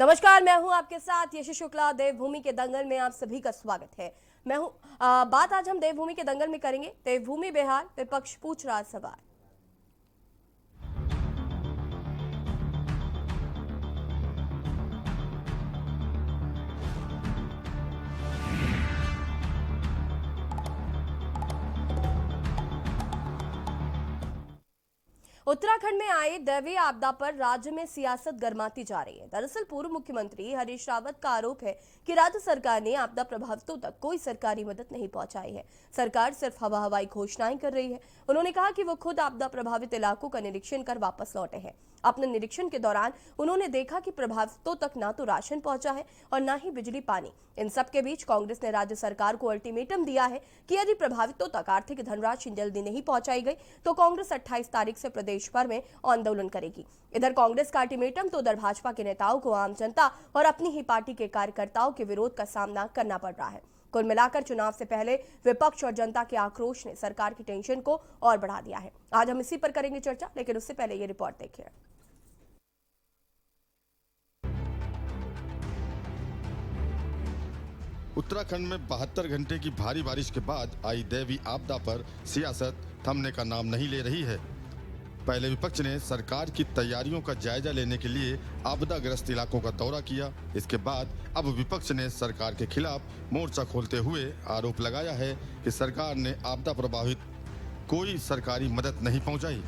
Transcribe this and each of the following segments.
नमस्कार, मैं हूं आपके साथ यशी शुक्ला। देवभूमि के दंगल में आप सभी का स्वागत है। मैं हूं बात आज हम देवभूमि के दंगल में करेंगे। देवभूमि बिहार, विपक्ष पूछ रहा सवाल। उत्तराखंड में आई दैवीय आपदा पर राज्य में सियासत गर्माती जा रही है। दरअसल पूर्व मुख्यमंत्री हरीश रावत का आरोप है कि राज्य सरकार ने आपदा प्रभावितों तक कोई सरकारी मदद नहीं पहुंचाई है। सरकार सिर्फ हवाई घोषणाएं कर रही है। उन्होंने कहा कि वो खुद आपदा प्रभावित इलाकों का निरीक्षण कर वापस लौटे हैं। अपने निरीक्षण के दौरान उन्होंने देखा कि प्रभावितों तक ना तो राशन पहुंचा है और ना ही बिजली पानी। इन सब के बीच कांग्रेस ने राज्य सरकार को अल्टीमेटम दिया है कि यदि प्रभावितों तक आर्थिक धनराशि जल्दी नहीं पहुंचाई गई तो कांग्रेस 28 तारीख से प्रदेश भर में आंदोलन करेगी। इधर कांग्रेस का अल्टीमेटम तो उधर भाजपा के नेताओं को आम जनता और अपनी ही पार्टी के कार्यकर्ताओं के विरोध का सामना करना पड़ रहा है। कुल मिलाकर चुनाव से पहले विपक्ष और जनता के आक्रोश ने सरकार की टेंशन को और बढ़ा दिया है। आज हम इसी पर करेंगे चर्चा, लेकिन उससे पहले ये रिपोर्ट देखिए। उत्तराखंड में 72 घंटे की भारी बारिश के बाद आई दैवीय आपदा पर सियासत थमने का नाम नहीं ले रही है। पहले विपक्ष ने सरकार की तैयारियों का जायजा लेने के लिए आपदाग्रस्त इलाकों का दौरा किया। इसके बाद अब विपक्ष ने सरकार के खिलाफ मोर्चा खोलते हुए आरोप लगाया है कि सरकार ने आपदा प्रभावित कोई सरकारी मदद नहीं पहुंचाई।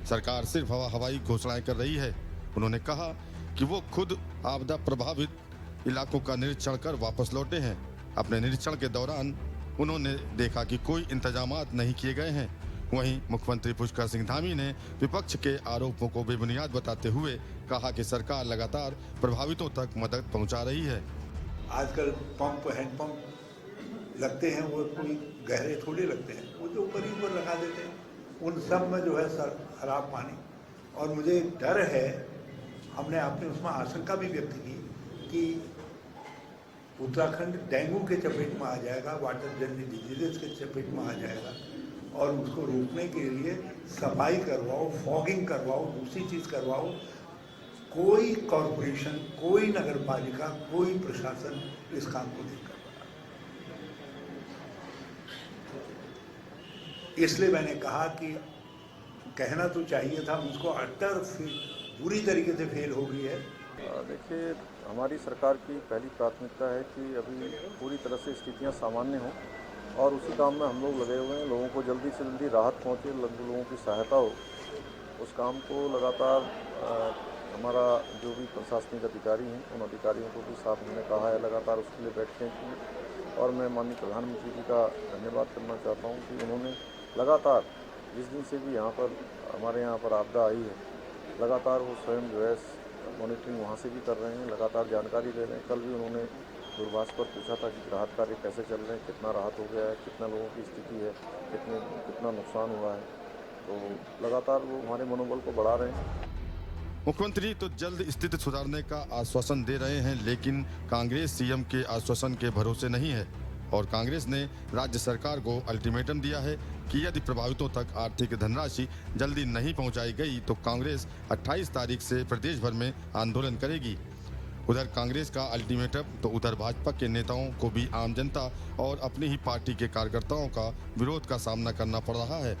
सरकार सिर्फ हवाई घोषणाएं कर रही है। उन्होंने कहा कि वो खुद आपदा प्रभावित इलाकों का निरीक्षण कर वापस लौटे हैं। अपने निरीक्षण के दौरान उन्होंने देखा कि कोई इंतजामात नहीं किए गए हैं। वहीं मुख्यमंत्री पुष्कर सिंह धामी ने विपक्ष के आरोपों को बेबुनियाद बताते हुए कहा कि सरकार लगातार प्रभावितों तक मदद पहुंचा रही है। आजकल पंप हैंडपंप लगते हैं, वो कोई गहरे थोड़े लगते हैं, वो जो ऊपर ही ऊपर लगा देते हैं। उन सब में जो है सर खराब पानी, और मुझे डर है, हमने अपने उसमें आशंका भी व्यक्त की कि उत्तराखंड डेंगू के चपेट में आ जाएगा, वाटर जन्य डिजीजेस के चपेट में आ जाएगा, और उसको रोकने के लिए सफाई करवाओ, फॉगिंग करवाओ, दूसरी चीज़ करवाओ। कोई कॉरपोरेशन, कोई नगर पालिका, कोई प्रशासन इस काम को नहीं कर रहा। इसलिए मैंने कहा कि कहना तो चाहिए था, उसको अटर पूरी तरीके से फेल हो गई है। देखिए, हमारी सरकार की पहली प्राथमिकता है कि अभी पूरी तरह से स्थितियां सामान्य हों और उसी काम में हम लोग लगे हुए हैं। लोगों को जल्दी से जल्दी राहत पहुंचे, लोगों की सहायता हो, उस काम को लगातार हमारा जो भी प्रशासनिक अधिकारी हैं उन अधिकारियों को भी साथ हमने कहा है लगातार उसके लिए बैठकें की। और मैं माननीय प्रधानमंत्री जी का धन्यवाद करना चाहता हूँ कि उन्होंने लगातार जिस दिन से भी यहाँ पर हमारे यहाँ पर आपदा आई है, लगातार वो स्वयं जो है मॉनिटरिंग वहाँ से भी कर रहे हैं, लगातार जानकारी दे रहे हैं। कल भी उन्होंने दूरभाष पर पूछा था कि राहत कार्य कैसे चल रहे हैं, कितना राहत हो गया है, कितना लोगों की स्थिति है, कितना नुकसान हुआ है। तो लगातार वो हमारे मनोबल को बढ़ा रहे हैं। मुख्यमंत्री तो जल्द स्थिति सुधारने का आश्वासन दे रहे हैं, लेकिन कांग्रेस सीएम के आश्वासन के भरोसे नहीं है और कांग्रेस ने राज्य सरकार को अल्टीमेटम दिया है कि यदि प्रभावितों तक आर्थिक धनराशि जल्दी नहीं पहुंचाई गई तो कांग्रेस 28 तारीख से प्रदेश भर में आंदोलन करेगी। उधर कांग्रेस का अल्टीमेटम तो उधर भाजपा के नेताओं को भी आम जनता और अपनी ही पार्टी के कार्यकर्ताओं का विरोध का सामना करना पड़ रहा है।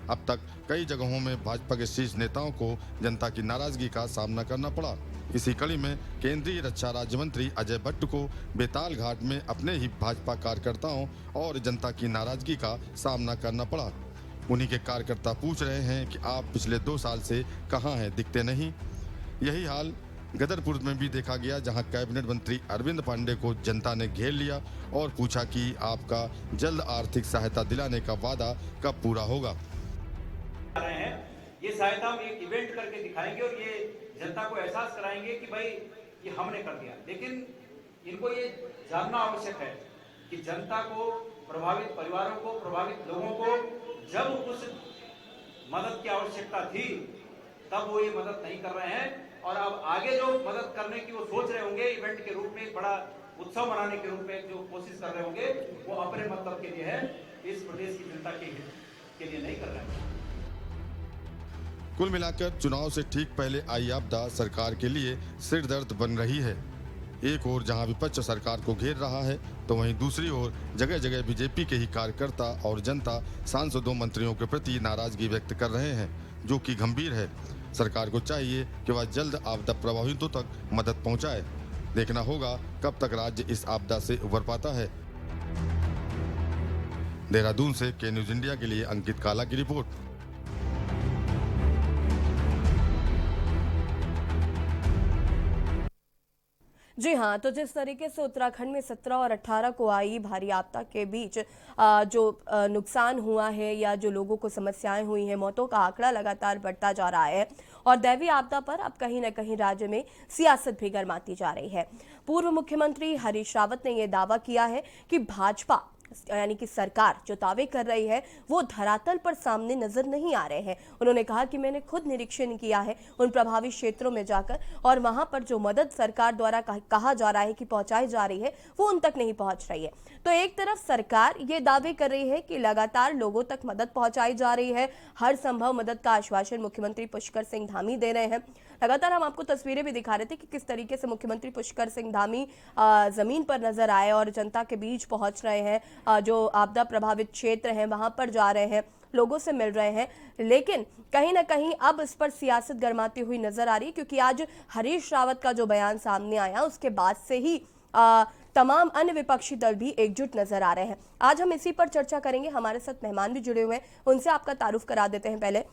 अब तक कई जगहों में भाजपा के शीर्ष नेताओं को जनता की नाराजगी का सामना करना पड़ा। इसी कड़ी में केंद्रीय रक्षा राज्य मंत्री अजय भट्ट को बेताल घाट में अपने ही भाजपा कार्यकर्ताओं और जनता की नाराजगी का सामना करना पड़ा। उन्हीं के कार्यकर्ता पूछ रहे हैं कि आप पिछले 2 साल से कहां हैं, दिखते नहीं। यही हाल गदरपुर में भी देखा गया, जहां कैबिनेट मंत्री अरविंद पांडे को जनता ने घेर लिया और पूछा कि आपका जल्द आर्थिक सहायता दिलाने का वादा कब पूरा होगा। ये सहायता हम एक इवेंट करके दिखाएंगे और ये जनता को एहसास कराएंगे कि भाई ये हमने कर दिया। लेकिन इनको ये जानना आवश्यक है कि जनता को, प्रभावित परिवारों को, प्रभावित लोगों को जब उस मदद की आवश्यकता थी तब वो ये मदद नहीं कर रहे हैं। और अब आगे जो मदद करने की वो सोच रहे होंगे, इवेंट के रूप में, एक बड़ा उत्सव मनाने के रूप में जो कोशिश कर रहे होंगे, वो अपने मतलब के लिए है, इस प्रदेश की जनता के लिए नहीं कर रहे हैं। कुल मिलाकर चुनाव से ठीक पहले आई आपदा सरकार के लिए सिरदर्द बन रही है। एक ओर जहां विपक्ष सरकार को घेर रहा है तो वहीं दूसरी ओर जगह जगह बीजेपी के ही कार्यकर्ता और जनता सांसदों मंत्रियों के प्रति नाराजगी व्यक्त कर रहे हैं, जो कि गंभीर है। सरकार को चाहिए कि वह जल्द आपदा प्रभावितों तक मदद पहुंचाए। देखना होगा कब तक राज्य इस आपदा से उबर पाता है। देहरादून से के न्यूज इंडिया के लिए अंकित काला की रिपोर्ट। जी हाँ, तो जिस तरीके से उत्तराखंड में 17 और 18 को आई भारी आपदा के बीच जो नुकसान हुआ है या जो लोगों को समस्याएं हुई हैं, मौतों का आंकड़ा लगातार बढ़ता जा रहा है और दैवीय आपदा पर अब कहीं न कहीं राज्य में सियासत भी गरमाती जा रही है। पूर्व मुख्यमंत्री हरीश रावत ने यह दावा किया है कि भाजपा यानी कि सरकार जो दावे कर रही है वो धरातल पर सामने नजर नहीं आ रहे हैं। उन्होंने कहा कि मैंने खुद निरीक्षण किया है उन प्रभावित क्षेत्रों में जाकर और वहां पर जो मदद सरकार द्वारा कहा जा रहा है कि पहुंचाई जा रही है वो उन तक नहीं पहुंच रही है। तो एक तरफ सरकार ये दावे कर रही है कि लगातार लोगों तक मदद पहुंचाई जा रही है, हर संभव मदद का आश्वासन मुख्यमंत्री पुष्कर सिंह धामी दे रहे हैं। लगातार हम आपको तस्वीरें भी दिखा रहे थे कि किस तरीके से मुख्यमंत्री पुष्कर सिंह धामी जमीन पर नजर आए और जनता के बीच पहुंच रहे हैं, जो आपदा प्रभावित क्षेत्र हैं वहां पर जा रहे हैं, लोगों से मिल रहे हैं। लेकिन कहीं ना कहीं अब इस पर सियासत गरमाती हुई नजर आ रही है, क्योंकि आज हरीश रावत का जो बयान सामने आया उसके बाद से ही तमाम अन्य विपक्षी दल भी एकजुट नजर आ रहे हैं। आज हम इसी पर चर्चा करेंगे। हमारे साथ मेहमान भी जुड़े हुए हैं, उनसे आपका तारुफ करा देते हैं। पहले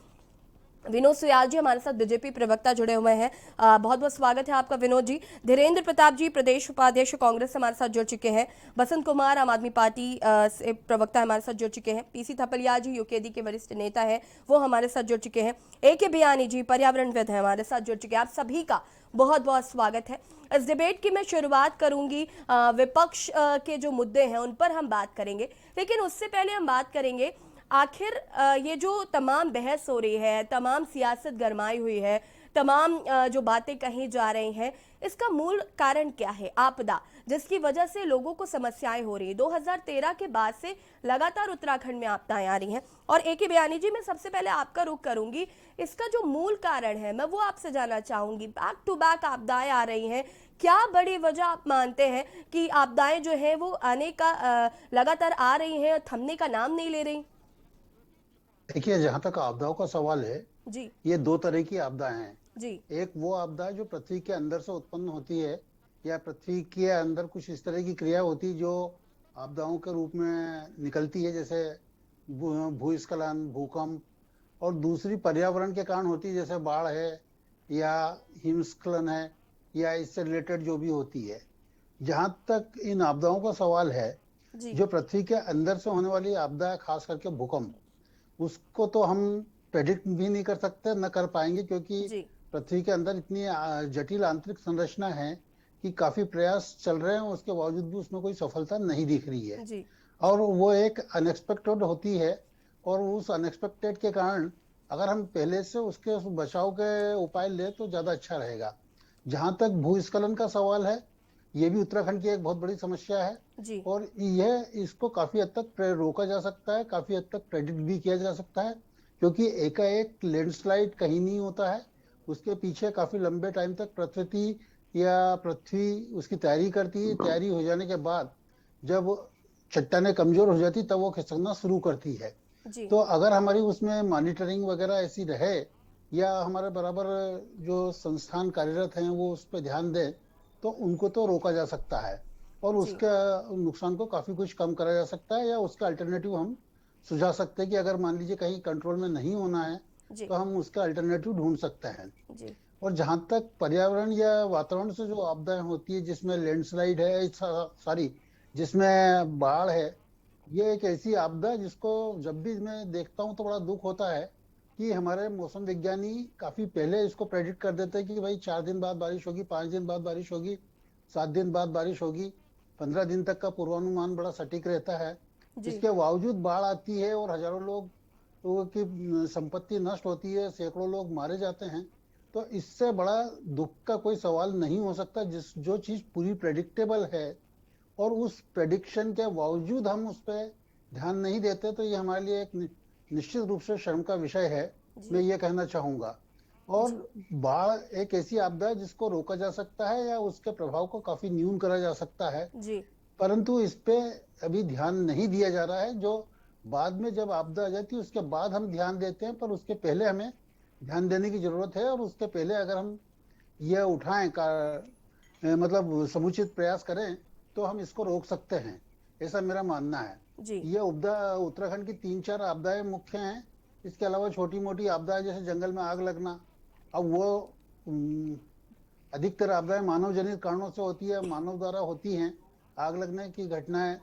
विनोद सुयाल जी हमारे साथ बीजेपी प्रवक्ता जुड़े हुए हैं, बहुत बहुत स्वागत है आपका विनोद जी। धीरेन्द्र प्रताप जी प्रदेश उपाध्यक्ष कांग्रेस से हमारे साथ जुड़ चुके हैं। बसंत कुमार आम आदमी पार्टी से प्रवक्ता हमारे साथ जुड़ चुके हैं। पीसी थपलिया जी यूकेडी के वरिष्ठ नेता हैं, वो हमारे साथ जुड़ चुके हैं। AK बियानी जी पर्यावरणविद हैं, हमारे साथ जुड़ चुके हैं। आप सभी का बहुत बहुत स्वागत है। इस डिबेट की मैं शुरुआत करूंगी, विपक्ष के जो मुद्दे हैं उन पर हम बात करेंगे, लेकिन उससे पहले हम बात करेंगे आखिर ये जो तमाम बहस हो रही है, तमाम सियासत गरमाई हुई है, तमाम जो बातें कही जा रही हैं, इसका मूल कारण क्या है? आपदा, जिसकी वजह से लोगों को समस्याएं हो रही है। 2013 के बाद से लगातार उत्तराखंड में आपदाएं आ रही हैं। और AK बियानी जी, मैं सबसे पहले आपका रुख करूंगी, इसका जो मूल कारण है मैं वो आपसे जानना चाहूंगी। बैक टू बैक आपदाएं आ रही हैं, क्या बड़ी वजह आप मानते हैं कि आपदाएं जो है वो आने का लगातार आ रही हैं, थमने का नाम नहीं ले रही? देखिए, जहां तक आपदाओं का सवाल है जी ये दो तरह की आपदाएं हैं। जी एक वो आपदा जो पृथ्वी के अंदर से उत्पन्न होती है या पृथ्वी के अंदर कुछ इस तरह की क्रिया होती है जो आपदाओं के रूप में निकलती है, जैसे भूस्खलन, भूकंप। और दूसरी पर्यावरण के कारण होती है, जैसे बाढ़ है या हिमस्खलन है या इससे रिलेटेड जो भी होती है। जहां तक इन आपदाओं का सवाल है, जी जो पृथ्वी के अंदर से होने वाली आपदा है, खास करके भूकंप, उसको तो हम प्रेडिक्ट भी नहीं कर सकते, न कर पाएंगे, क्योंकि जी पृथ्वी के अंदर इतनी जटिल आंतरिक संरचना है कि काफी प्रयास चल रहे हैं, उसके बावजूद भी उसमें कोई सफलता नहीं दिख रही है। जी और वो एक अनएक्सपेक्टेड होती है, और उस अनएक्सपेक्टेड के कारण अगर हम पहले से उसके बचाव के उपाय ले तो ज्यादा अच्छा रहेगा। जहां तक भूस्खलन का सवाल है, ये भी उत्तराखंड की एक बहुत बड़ी समस्या है जी और यह इसको काफी हद तक रोका जा सकता है, काफी हद तक प्रेडिक्ट भी किया जा सकता है, क्योंकि एकाएक लैंडस्लाइड कहीं नहीं होता है। उसके पीछे काफी लंबे टाइम तक प्रकृति या पृथ्वी उसकी तैयारी करती है। तैयारी हो जाने के बाद जब चट्टानें कमजोर हो जाती तब वो खिसकना शुरू करती है। जी तो अगर हमारी उसमें मॉनिटरिंग वगैरह ऐसी रहे या हमारे बराबर जो संस्थान कार्यरत हैं वो उस पर ध्यान दें तो उनको तो रोका जा सकता है और जी उसका नुकसान को काफी कुछ कम करा जा सकता है, या उसका अल्टरनेटिव हम सुझा सकते हैं कि अगर मान लीजिए कहीं कंट्रोल में नहीं होना है जी तो हम उसका अल्टरनेटिव ढूंढ सकते हैं। जी और जहां तक पर्यावरण या वातावरण से जो आपदाएं होती है, जिसमें लैंडस्लाइड है, सॉरी जिसमें बाढ़ है, ये एक ऐसी आपदा है जिसको जब भी मैं देखता हूँ तो बड़ा दुख होता है कि हमारे मौसम विज्ञानी काफी पहले इसको प्रेडिक्ट कर देते हैं कि भाई 4 दिन बाद बारिश होगी, 5 दिन बाद बारिश होगी, 7 दिन बाद बारिश होगी। 15 दिन तक का पूर्वानुमान बड़ा सटीक रहता है। जी इसके बावजूद बाढ़ आती है और हजारों लोगों की संपत्ति नष्ट होती है, सैकड़ों लोग मारे जाते हैं। तो इससे बड़ा दुख का कोई सवाल नहीं हो सकता। जो चीज पूरी प्रेडिक्टेबल है और उस प्रेडिक्शन के बावजूद हम उस पर ध्यान नहीं देते, तो ये हमारे लिए एक निश्चित रूप से शर्म का विषय है। मैं ये कहना चाहूंगा और बाढ़ एक ऐसी आपदा है जिसको रोका जा सकता है या उसके प्रभाव को काफी न्यून करा जा सकता है, जी। परंतु इस पे अभी ध्यान नहीं दिया जा रहा है। जो बाद में जब आपदा आ जाती है उसके बाद हम ध्यान देते हैं, पर उसके पहले हमें ध्यान देने की जरूरत है। और उसके पहले अगर हम यह उठाएं का मतलब समुचित प्रयास करें तो हम इसको रोक सकते हैं, ऐसा मेरा मानना है। जी। ये आपदा उत्तराखंड की 3-4 आपदाएं मुख्य हैं। इसके अलावा छोटी मोटी आपदाएं जैसे जंगल में आग लगना, अब वो उम, अधिकतर आपदाएं मानव जनित कारणों से होती है, मानव द्वारा होती हैं आग लगने की घटनाएं।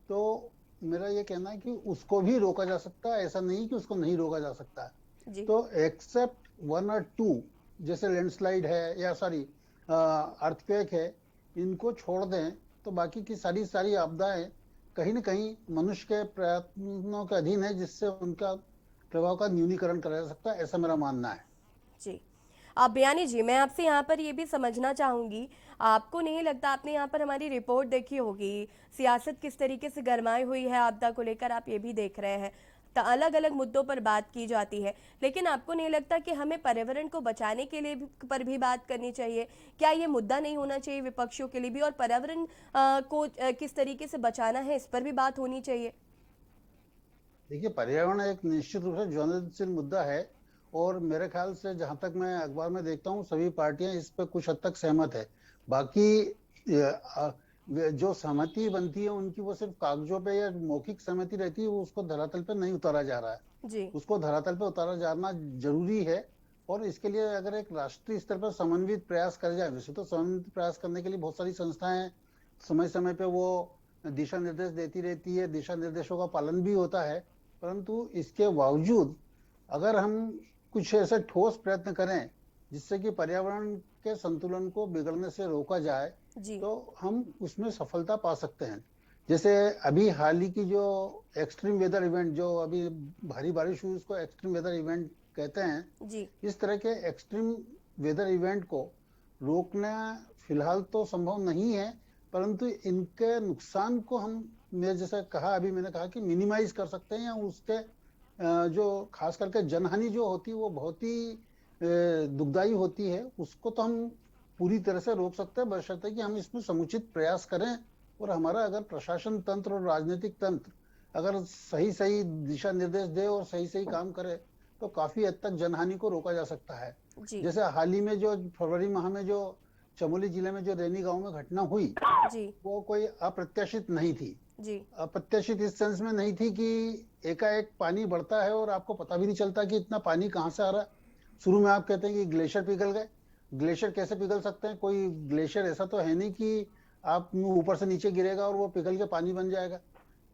तो मेरा ये कहना है कि उसको भी रोका जा सकता है, ऐसा नहीं कि उसको नहीं रोका जा सकता है। जी। तो एक्सेप्ट 1 और 2 जैसे लैंडस्लाइड है या सॉरी अर्थक्वेक है, इनको छोड़ दें तो बाकी की सारी सारी आपदाएं कहीं न कहीं मनुष्य के प्रयत्नों के अधीन है, जिससे उनका प्रभाव का न्यूनीकरण करा जा सकता है, ऐसा मेरा मानना है। जी। बयानी जी, मैं आपसे यहाँ पर ये भी समझना चाहूंगी, आपको नहीं लगता, आपने यहाँ पर हमारी रिपोर्ट देखी होगी, सियासत किस तरीके से गरमाई हुई है आपदा को लेकर, आप ये भी देख रहे हैं, तो अलग अलग मुद्दों पर बात की जाती है, लेकिन आपको नहीं लगता कि हमें पर्यावरण को बचाने के लिए पर भी बात करनी चाहिए? क्या ये मुद्दा नहीं होना चाहिए विपक्षियों के लिए भी, और पर्यावरण को किस तरीके से बचाना है, इस पर भी बात होनी चाहिए? देखिए, पर्यावरण एक निश्चित रूप से ज्वलनशील मुद्दा है और मेरे ख्याल से जहां तक मैं अखबार में देखता हूँ सभी पार्टियां इस पर कुछ हद तक सहमत है। बाकी जो सहमति बनती है उनकी वो सिर्फ कागजों पे या मौखिक सहमति रहती है, वो उसको धरातल पे नहीं उतारा जा रहा है। जी। उसको धरातल पे उतारा जाना जरूरी है और इसके लिए अगर एक राष्ट्रीय स्तर पर समन्वित प्रयास कर जाए, वैसे तो समन्वित प्रयास करने के लिए बहुत सारी संस्थाएं समय समय पे वो दिशा निर्देश देती रहती है, दिशा निर्देशों का पालन भी होता है, परंतु इसके बावजूद अगर हम कुछ ऐसे ठोस प्रयत्न करें जिससे कि पर्यावरण के संतुलन को बिगड़ने से रोका जाए, जी। तो हम उसमें सफलता पा सकते हैं। जैसे अभी हाल ही की जो एक्सट्रीम वेदर इवेंट, जो अभी भारी बारिश हुई, उसको एक्सट्रीम वेदर इवेंट कहते हैं। जी। इस तरह के एक्सट्रीम वेदर इवेंट को रोकना फिलहाल तो संभव नहीं है, परंतु इनके नुकसान को हम, मैं जैसे कहा, अभी मैंने कहा कि मिनिमाइज कर सकते हैं, या उसके जो खास करके जनहानि जो होती है वो बहुत ही दुखदाई होती है, उसको तो हम पूरी तरह से रोक सकते हैं, बशर्ते कि हम इसमें समुचित प्रयास करें। और हमारा अगर प्रशासन तंत्र और राजनीतिक तंत्र अगर सही सही दिशा निर्देश दे और सही सही काम करे तो काफी हद तक जनहानि को रोका जा सकता है। जी। जैसे हाल ही में जो फरवरी माह में जो चमोली जिले में जो रैनी गांव में घटना हुई, जी। वो कोई अप्रत्याशित नहीं थी। जी। अप्रत्याशित इस सेंस में नहीं थी कि एकाएक पानी बढ़ता है और आपको पता भी नहीं चलता कि इतना पानी कहाँ से आ रहा है। शुरू में आप कहते हैं कि ग्लेशियर पिघल गए। ग्लेशियर कैसे पिघल सकते हैं? कोई ग्लेशियर ऐसा तो है नहीं कि आप ऊपर से नीचे गिरेगा और वो पिघल के पानी बन जाएगा।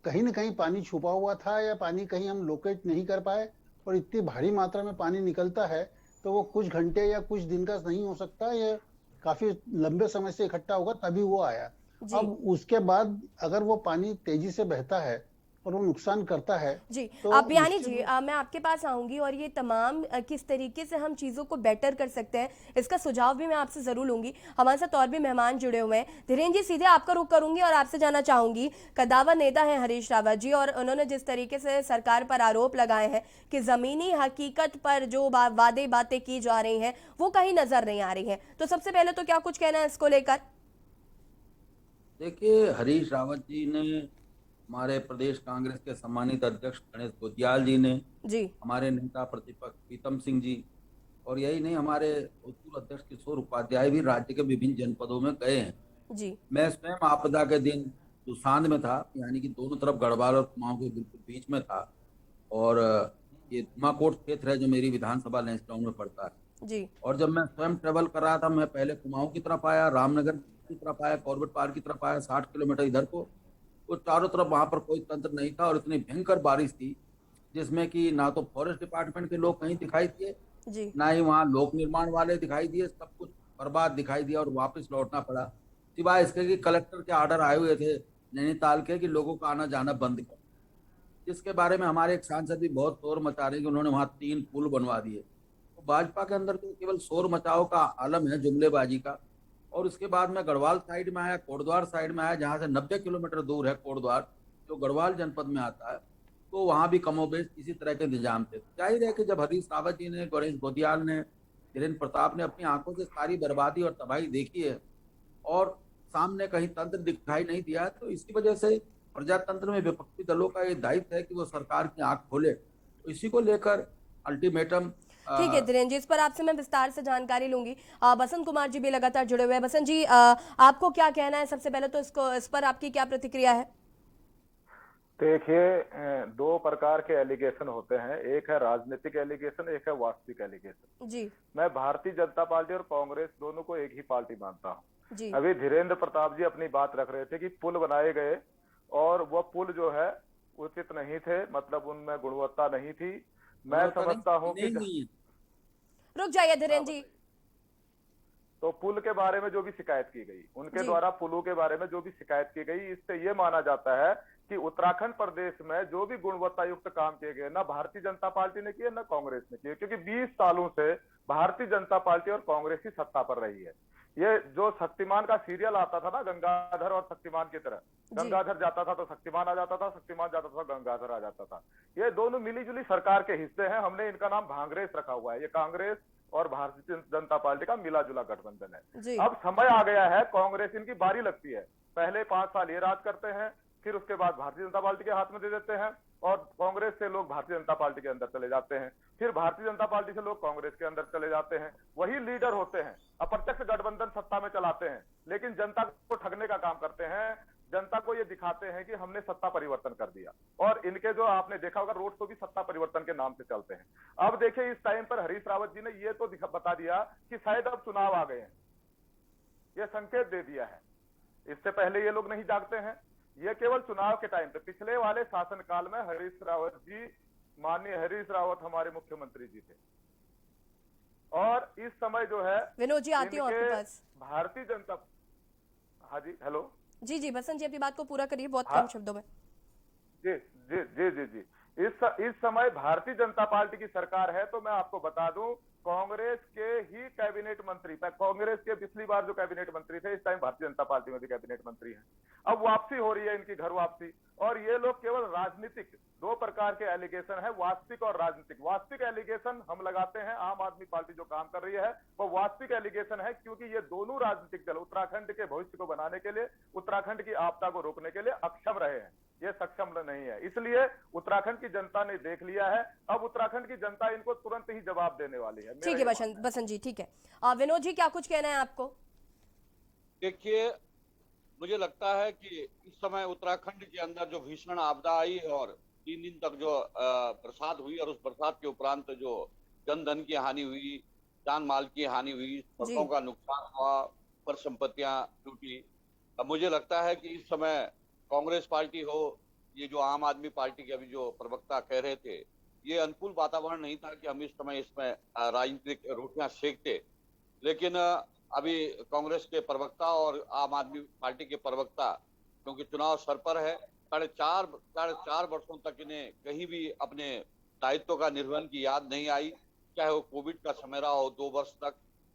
कहीं ना कहीं पानी छुपा हुआ था या पानी कहीं हम लोकेट नहीं कर पाए, और इतनी भारी मात्रा में पानी निकलता है तो वो कुछ घंटे या कुछ दिन का नहीं हो सकता, ये काफी लंबे समय से इकट्ठा होगा तभी वो आया। जी। अब उसके बाद अगर वो पानी तेजी से बहता है और वो नुकसान करता है जी। तो बियानी निश्चित जी, मैं आपके पास आऊंगी और ये तमाम किस तरीके से हम चीज़ों को बेटर कर सकते हैं, इसका सुझाव भी मैं आपसे ज़रूर लूंगी। हमारे साथ और भी मेहमान जुड़े हुए हैं। धीरेन्द्र जी, सीधे आपका रुख करूंगी और आपसे जानना चाहूंगी, कद्दावर नेता हैं हरीश रावत जी, और उन्होंने जिस तरीके से सरकार पर आरोप लगाए हैं कि ज़मीनी हकीकत पर जो वादे बातें की जा रही हैं वो कहीं नज़र नहीं आ रही हैं, तो सबसे पहले तो क्या कुछ कहना है इसको लेकर? देखिए, हरीश रावत जी ने, हमारे प्रदेश कांग्रेस के सम्मानित अध्यक्ष गणेश गोतियाल जी ने, जी। हमारे नेता प्रतिपक्ष प्रीतम सिंह जी, और यही नहीं, हमारे भूतपूर्व अध्यक्ष किशोर उपाध्याय भी राज्य के विभिन्न जनपदों में गए हैं। जी। मैं स्वयं आपदा के दिन सुसांद में था, यानी कि दोनों तरफ गढ़वाल और कुमाऊं के बिल्कुल बीच में था, और ये धुमाकोट क्षेत्र है जो मेरी विधानसभा लैंसडाउन में पड़ता है। जी। और जब मैं स्वयं ट्रेवल कर रहा था, मैं पहले कुमाऊं की तरफ आया, रामनगर की तरफ आया, कॉर्बेट पार्क की तरफ आया, 60 किलोमीटर इधर को, तो चारों तरफ वहां पर कोई तंत्र नहीं था, और इतनी भयंकर बारिश थी जिसमें कि ना तो फॉरेस्ट डिपार्टमेंट के लोग कहीं दिखाई दिए, जी। ना ही वहाँ लोक निर्माण वाले दिखाई दिए, सब कुछ बर्बाद दिखाई दिया और वापस लौटना पड़ा, सिवाय इसके कि कलेक्टर के ऑर्डर आए हुए थे नैनीताल के कि लोगों का आना जाना बंद कर, जिसके बारे में हमारे एक सांसद भी बहुत शोर मचा रहे हैं कि उन्होंने वहाँ 3 पुल बनवा दिए। तो भाजपा के अंदर तो केवल शोर मचाओ का आलम है, जुमलेबाजी का। और उसके बाद मैं गढ़वाल साइड में आया, कोटद्वार साइड में आया, जहाँ से 90 किलोमीटर दूर है कोटद्वार, जो गढ़वाल जनपद में आता है, तो वहाँ भी कमोबेश इसी तरह के इंतजाम थे। जाहिर है कि जब हरीश रावत जी ने, गणेश गोतियाल ने, धीरेन्द्र प्रताप ने अपनी आंखों से सारी बर्बादी और तबाही देखी है और सामने कहीं तंत्र दिखाई नहीं दिया है। तो इसी वजह से प्रजातंत्र में विपक्षी दलों का ये दायित्व है कि वो सरकार की आंख खोले। तो इसी को लेकर अल्टीमेटम ठीक है धीरेन्द्र जी, इस पर आपसे मैं विस्तार से जानकारी लूंगी। बसंत कुमार जी भी लगातार जुड़े हुए हैं। बसंत जी, आपको क्या कहना है? सबसे पहले तो इस पर आपकी क्या प्रतिक्रिया है? देखिए, दो प्रकार के एलिगेशन होते हैं, एक है राजनीतिक एलिगेशन, एक है वास्तविक एलिगेशन। जी मैं भारतीय जनता पार्टी और कांग्रेस दोनों को एक ही पार्टी मानता हूँ। जी अभी धीरेन्द्र प्रताप जी अपनी बात रख रहे थे कि पुल बनाए गए और वह पुल जो है उचित नहीं थे, मतलब उनमें गुणवत्ता नहीं थी। मैं समझता हूँ कि रुक जाइए धीरेन्द्र जी। तो पुल के बारे में जो भी शिकायत की गई, उनके द्वारा पुलों के बारे में जो भी शिकायत की गई, इससे ये माना जाता है कि उत्तराखंड प्रदेश में जो भी गुणवत्ता युक्त काम किए गए, ना भारतीय जनता पार्टी ने किए ना कांग्रेस ने किए, क्योंकि 20 सालों से भारतीय जनता पार्टी और कांग्रेस ही सत्ता पर रही है। ये जो शक्तिमान का सीरियल आता था ना, गंगाधर और शक्तिमान की तरह, गंगाधर जाता था तो शक्तिमान आ जाता था, शक्तिमान जाता था गंगाधर आ जाता था। ये दोनों मिलीजुली सरकार के हिस्से हैं। हमने इनका नाम भांगरेस रखा हुआ है। ये कांग्रेस और भारतीय जनता पार्टी का मिला जुला गठबंधन है। अब समय आ गया है, कांग्रेस इनकी बारी लगती है। पहले 5 साल ये राज करते हैं, फिर उसके बाद भारतीय जनता पार्टी के हाथ में दे देते हैं और कांग्रेस से लोग भारतीय जनता पार्टी के अंदर चले जाते हैं, फिर भारतीय जनता पार्टी से लोग कांग्रेस के अंदर चले जाते हैं। वही लीडर होते हैं, अप्रत्यक्ष गठबंधन सत्ता में चलाते हैं, लेकिन जनता को ठगने का काम करते हैं। जनता को ये दिखाते हैं कि हमने सत्ता परिवर्तन कर दिया, और इनके जो आपने देखा होगा रोड शो भी सत्ता परिवर्तन के नाम से चलते हैं। अब देखिए, इस टाइम पर हरीश रावत जी ने ये तो बता दिया कि शायद अब चुनाव आ गए हैं, ये संकेत दे दिया है। इससे पहले ये लोग नहीं जागते हैं, ये केवल चुनाव के टाइम पे। पिछले वाले शासनकाल में हरीश रावत जी, माननीय हरीश रावत हमारे मुख्यमंत्री जी थे, और इस समय जो है विनोद जी आती हूँ आपके पास। भारतीय जनता, हाँ जी, हेलो जी जी बसंत जी अपनी बात को पूरा करिए बहुत कम शब्दों में। जी जी जी जी जी इस समय भारतीय जनता पार्टी की सरकार है। तो मैं आपको बता दूं, कांग्रेस के ही कैबिनेट मंत्री, कांग्रेस के पिछली बार जो कैबिनेट मंत्री थे, इस टाइम भारतीय जनता पार्टी में भी कैबिनेट मंत्री हैं। अब वापसी हो रही है इनकी, घर वापसी। और ये लोग केवल राजनीतिक, दो प्रकार के एलिगेशन है, वास्तविक और राजनीतिक। वास्तविक एलिगेशन हम लगाते हैं, आम आदमी पार्टी जो काम कर रही है वो वास्तविक एलिगेशन है, क्योंकि ये दोनों राजनीतिक दल उत्तराखंड के भविष्य को बनाने के लिए, उत्तराखंड की आपदा को रोकने के लिए अक्षम रहे हैं। ये सक्षम नहीं है, इसलिए उत्तराखंड की जनता ने देख लिया है। अब उत्तराखंड की जनता इनको तुरंत ही जवाब देने वाली है। ठीक है बसंत जी, ठीक है। विनोद जी क्या कुछ कहना है आपको? देखिए, मुझे लगता है कि इस समय उत्तराखंड के अंदर जो भीषण आपदा आई और 3 दिन तक जो बरसात हुई, और उस बरसात के उपरांत जो जन धन की हानि हुई, जान माल की हानि हुई, फसलों का नुकसान हुआ, पर संपत्तियां टूटी। अब मुझे लगता है कि इस समय कांग्रेस पार्टी हो, ये जो आम आदमी पार्टी के अभी जो प्रवक्ता कह रहे थे, ये अनुकूल वातावरण नहीं था कि हम इस समय इसमें राजनीतिक रोटियां सेकते। लेकिन अभी कांग्रेस के प्रवक्ता और आम आदमी पार्टी के प्रवक्ता, क्योंकि चुनाव सर पर है, साढ़े चार वर्षों तक इन्हें कहीं भी अपने दायित्व का निर्वहन की याद नहीं आई। चाहे वो कोविड का समय रहा हो 2 वर्ष तक,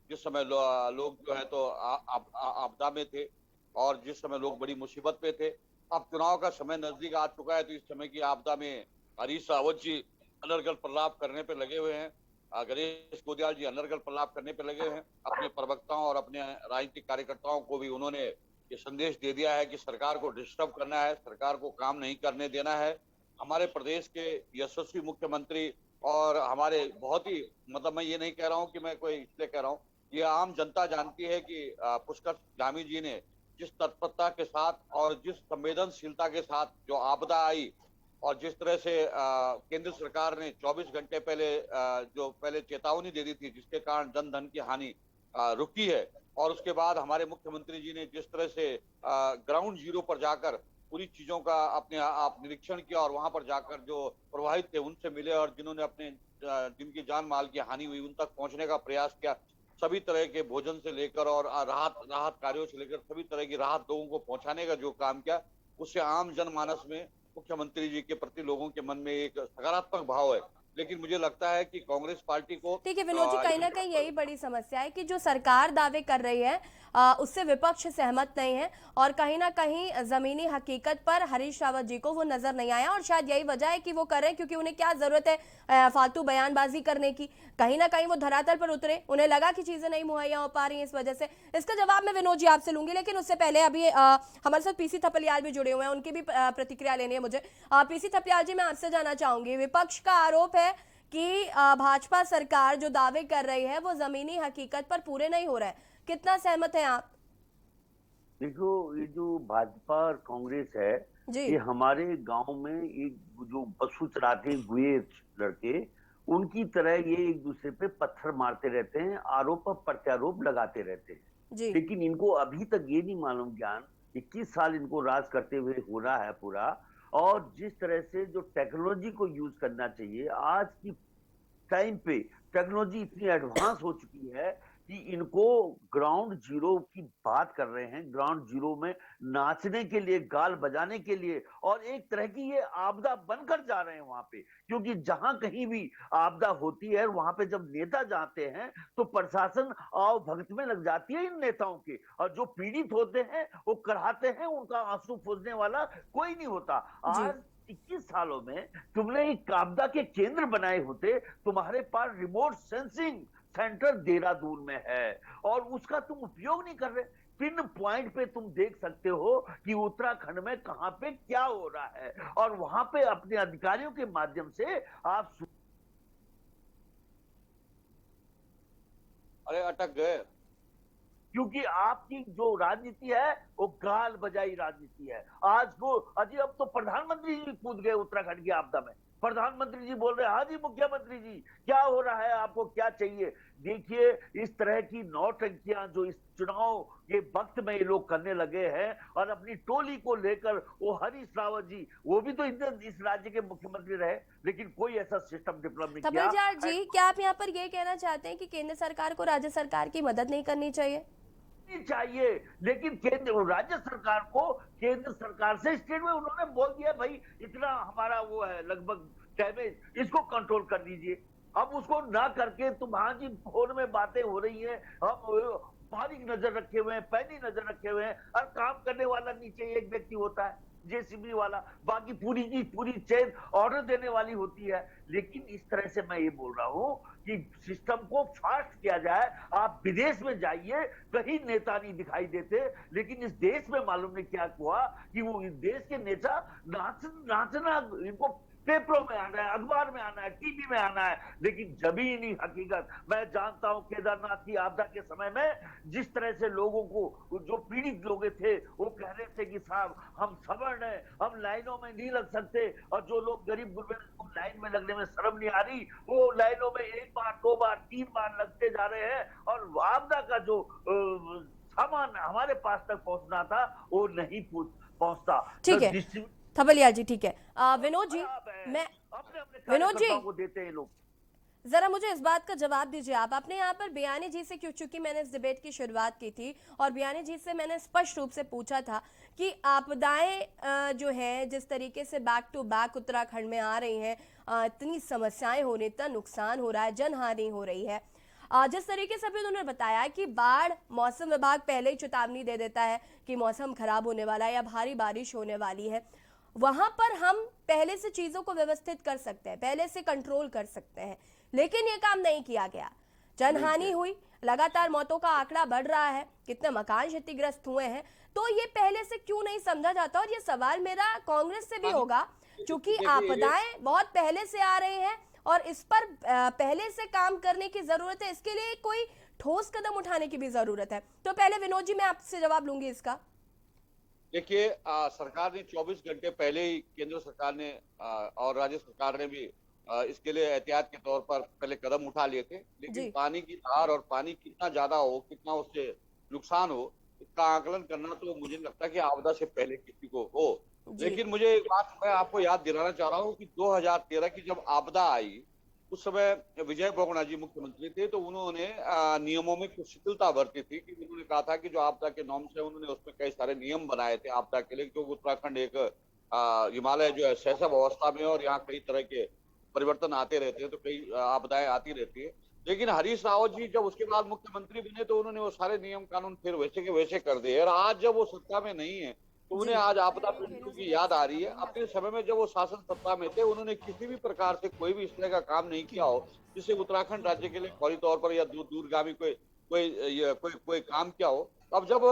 जिस समय लोग जो है तो आपदा में थे और जिस समय लोग बड़ी मुसीबत पे थे। अब चुनाव का समय नजदीक आ चुका है, तो इस समय की आपदा में हरीश रावत जी अनर्गल प्रलाप करने पे लगे हुए हैं, गणेश गोदियाल जी अनर्गल प्रलाप करने पे लगे हैं। अपने प्रवक्ताओं और अपने राजनीतिक कार्यकर्ताओं को भी उन्होंने ये संदेश दे दिया है कि सरकार को डिस्टर्ब करना है, सरकार को काम नहीं करने देना है। हमारे प्रदेश के यशस्वी मुख्यमंत्री और हमारे बहुत ही, मतलब मैं ये नहीं कह रहा हूँ कि मैं कोई इसलिए कह रहा हूँ, ये आम जनता जानती है कि पुष्कर धामी जी ने जिस तत्परता के साथ और जिस संवेदनशीलता के साथ जो आपदा आई, और जिस तरह से केंद्र सरकार ने 24 घंटे पहले चेतावनी दे दी थी, जिसके कारण जन धन की हानि रुकी है, और उसके बाद हमारे मुख्यमंत्री जी ने जिस तरह से ग्राउंड जीरो पर जाकर पूरी चीजों का अपने आप निरीक्षण किया, और वहां पर जाकर जो प्रभावित थे उनसे मिले, और जिन्होंने अपने जिनकी जान माल की हानि हुई उन तक पहुंचने का प्रयास किया। सभी तरह के भोजन से लेकर और राहत कार्यों से लेकर सभी तरह की राहत लोगों को पहुंचाने का जो काम किया, उससे आम जनमानस में मुख्यमंत्री जी के प्रति लोगों के मन में एक सकारात्मक भाव है लेकिन मुझे लगता है कि कांग्रेस पार्टी को ठीक है विनोद जी, कहीं ना कहीं यही बड़ी समस्या है कि जो सरकार दावे कर रही है उससे विपक्ष सहमत नहीं है, और कहीं ना कहीं जमीनी हकीकत पर हरीश रावत जी को वो नजर नहीं आया, और शायद यही वजह है कि वो कर रहे हैं क्योंकि उन्हें क्या जरूरत है फालतू बयानबाजी करने की। कहीं ना कहीं वो धरातल पर उतरे, उन्हें लगा कि चीजें नहीं मुहैया हो पा रही हैं, इस वजह से। इसका जवाब मैं विनोद जी आपसे लूंगी, लेकिन उससे पहले अभी हमारे साथ पीसी थपलियाल भी जुड़े हुए हैं, उनकी भी प्रतिक्रिया लेनी है मुझे। पीसी थपलियाल जी, मैं आपसे जानना चाहूंगी, विपक्ष का आरोप है कि भाजपा सरकार जो दावे कर रही है वो जमीनी हकीकत पर पूरे नहीं हो रहे हैं, कितना सहमत हैं आप? देखो, ये जो भाजपा और कांग्रेस है, जी ये हमारे गांव में एक जो पशु चराते हैं गुए लड़के, उनकी तरह ये एक दूसरे पे पत्थर मारते रहते हैं, आरोप और प्रत्यारोप लगाते रहते हैं। जी लेकिन इनको अभी तक ये नहीं मालूम ज्ञान, 21 साल इनको राज करते हुए हो रहा है पूरा, और जिस तरह से जो टेक्नोलॉजी को यूज करना चाहिए, आज की टाइम पे टेक्नोलॉजी इतनी एडवांस हो चुकी है कि इनको ग्राउंड जीरो की बात कर रहे हैं, ग्राउंड जीरो में नाचने के लिए, गाल बजाने के लिए, और एक तरह की ये आपदा बनकर जा रहे हैं वहां पे। क्योंकि जहां कहीं भी आपदा होती है, वहां पे जब नेता जाते हैं तो प्रशासन आओ भगत में लग जाती है इन नेताओं के, और जो पीड़ित होते हैं वो कराते हैं, उनका आंसू पोंछने वाला कोई नहीं होता। जी आज 21 सालों में तुमने एक आपदा के केंद्र बनाए होते, तुम्हारे पास रिमोट सेंसिंग सेंटर देहरादून में है, और उसका तुम उपयोग नहीं कर रहे। पिन पॉइंट पे तुम देख सकते हो कि उत्तराखंड में कहां पे क्या हो रहा है, और वहां पे अपने अधिकारियों के माध्यम से आप अरे अटक गए। क्योंकि आपकी जो राजनीति है वो गाल बजाई राजनीति है। आज को अजी अब तो प्रधानमंत्री जी कूद गए उत्तराखंड की आपदा में। प्रधानमंत्री जी बोल रहे हैं, हाँ जी मुख्यमंत्री जी क्या हो रहा है, आपको क्या चाहिए। देखिए, इस तरह की नौटंकियां जो इस चुनाव के वक्त में ये लोग करने लगे हैं, और अपनी टोली को लेकर वो हरीश रावत जी, वो भी तो इस राज्य के मुख्यमंत्री रहे, लेकिन कोई ऐसा सिस्टम डेवलप नहीं किया। थपलियाल जी, क्या आप यहाँ पर ये कहना चाहते हैं कि केंद्र सरकार को राज्य सरकार की मदद नहीं करनी चाहिए? चाहिए, लेकिन केंद्र राज्य सरकार को केंद्र सरकार से स्टेट में उन्होंने बोल दिया भाई इतना हमारा वो है लगभग डैमेज, इसको कंट्रोल कर लीजिए। अब उसको ना करके तुम हाँ जी फोन में बातें हो रही हैं, हम बारीक नजर रखे हुए हैं, पैनी नजर रखे हुए हैं, और काम करने वाला नीचे एक व्यक्ति होता है जेसीबी वाला, बाकी पूरी की पूरी चेन ऑर्डर देने वाली होती है। लेकिन इस तरह से मैं ये बोल रहा हूं कि सिस्टम को फास्ट किया जाए। आप विदेश में जाइए, कहीं नेता नहीं दिखाई देते, लेकिन इस देश में मालूम नहीं क्या हुआ कि वो इस देश के नेता नाचना इनको पेपरों में आना है, अखबार में आना है, टीवी में आना है, लेकिन जमीनी हकीकत। मैं जानता हूं केदारनाथ की आपदा के समय में जिस तरह से लोगों को, जो पीड़ित लोग थे, वो कह रहे थे कि साहब हम सवर्ण हैं, हम लाइनों में नहीं लग सकते, और जो लोग गरीब गुरबे लाइन में लगने में शर्म नहीं आ रही, वो लाइनों में 1 बार 2 बार 3 बार लगते जा रहे हैं, और आपदा का जो सामान हमारे पास तक पहुंचना था वो नहीं पहुंचता। ठीक है थपलियाल जी, ठीक है। विनोद जी, मैं विनोद जी को देते हैं लोग। जरा मुझे इस बात का जवाब दीजिए आप। आपने यहाँ पर बयानी जी से, चूंकि मैंने इस डिबेट की शुरुआत की थी और बयानी जी से मैंने स्पष्ट रूप से पूछा था कि आपदाएं जो हैं जिस तरीके से बैक टू बैक उत्तराखंड में आ रही हैं, इतनी समस्याएं हो रही, इतना नुकसान हो रहा है, जनहानि हो रही है, जिस तरीके से अभी उन्होंने बताया कि बाढ़, मौसम विभाग पहले ही चेतावनी दे देता है कि मौसम खराब होने वाला है या भारी बारिश होने वाली है, वहां पर हम पहले से चीजों को व्यवस्थित कर सकते हैं, पहले से कंट्रोल कर सकते हैं, लेकिन ये काम नहीं किया गया। जनहानि हुई, लगातार मौतों का आंकड़ा बढ़ रहा है, कितने मकान क्षतिग्रस्त हुए हैं, तो ये पहले से क्यों नहीं समझा जाता? और ये सवाल मेरा कांग्रेस से भी होगा, क्योंकि आपदाएं बहुत पहले से आ रही हैं और इस पर पहले से काम करने की जरूरत है, इसके लिए कोई ठोस कदम उठाने की भी जरूरत है। तो पहले विनोद जी, मैं आपसे जवाब लूंगी इसका। देखिए, सरकार ने 24 घंटे पहले ही, केंद्र सरकार ने और राज्य सरकार ने भी इसके लिए एहतियात के तौर पर पहले कदम उठा लिए थे, लेकिन पानी की धार और पानी कितना ज्यादा हो, कितना उससे नुकसान हो, इसका आकलन करना तो मुझे लगता है कि आपदा से पहले किसी को हो। लेकिन मुझे एक बात मैं आपको याद दिलाना चाह रहा हूँ कि 2013 की जब आपदा आई, उस समय विजय बहुगुणा जी मुख्यमंत्री थे, तो उन्होंने नियमों में कुछ शिथिलता बरती थी कि उन्होंने कहा था कि जो आपदा के नॉर्म्स है, उन्होंने उसमें कई सारे नियम बनाए थे आपदा के लिए, क्योंकि उत्तराखंड एक हिमालय जो है सहसब अवस्था में, और यहाँ कई तरह के परिवर्तन आते रहते हैं, तो कई आपदाएं आती रहती है। लेकिन हरीश रावत जी जब उसके बाद मुख्यमंत्री बने तो उन्होंने वो सारे नियम कानून फिर वैसे के वैसे कर दिए, और आज जब वो सत्ता में नहीं है तो उन्हें आज आपदा पीड़ितों की याद आ रही है। अपने समय में जब वो शासन सत्ता में थे उन्होंने किसी भी प्रकार से कोई भी इस तरह का काम नहीं किया हो जिससे उत्तराखंड राज्य के लिए फौरी तौर पर या दूरगामी कोई काम किया हो। अब जब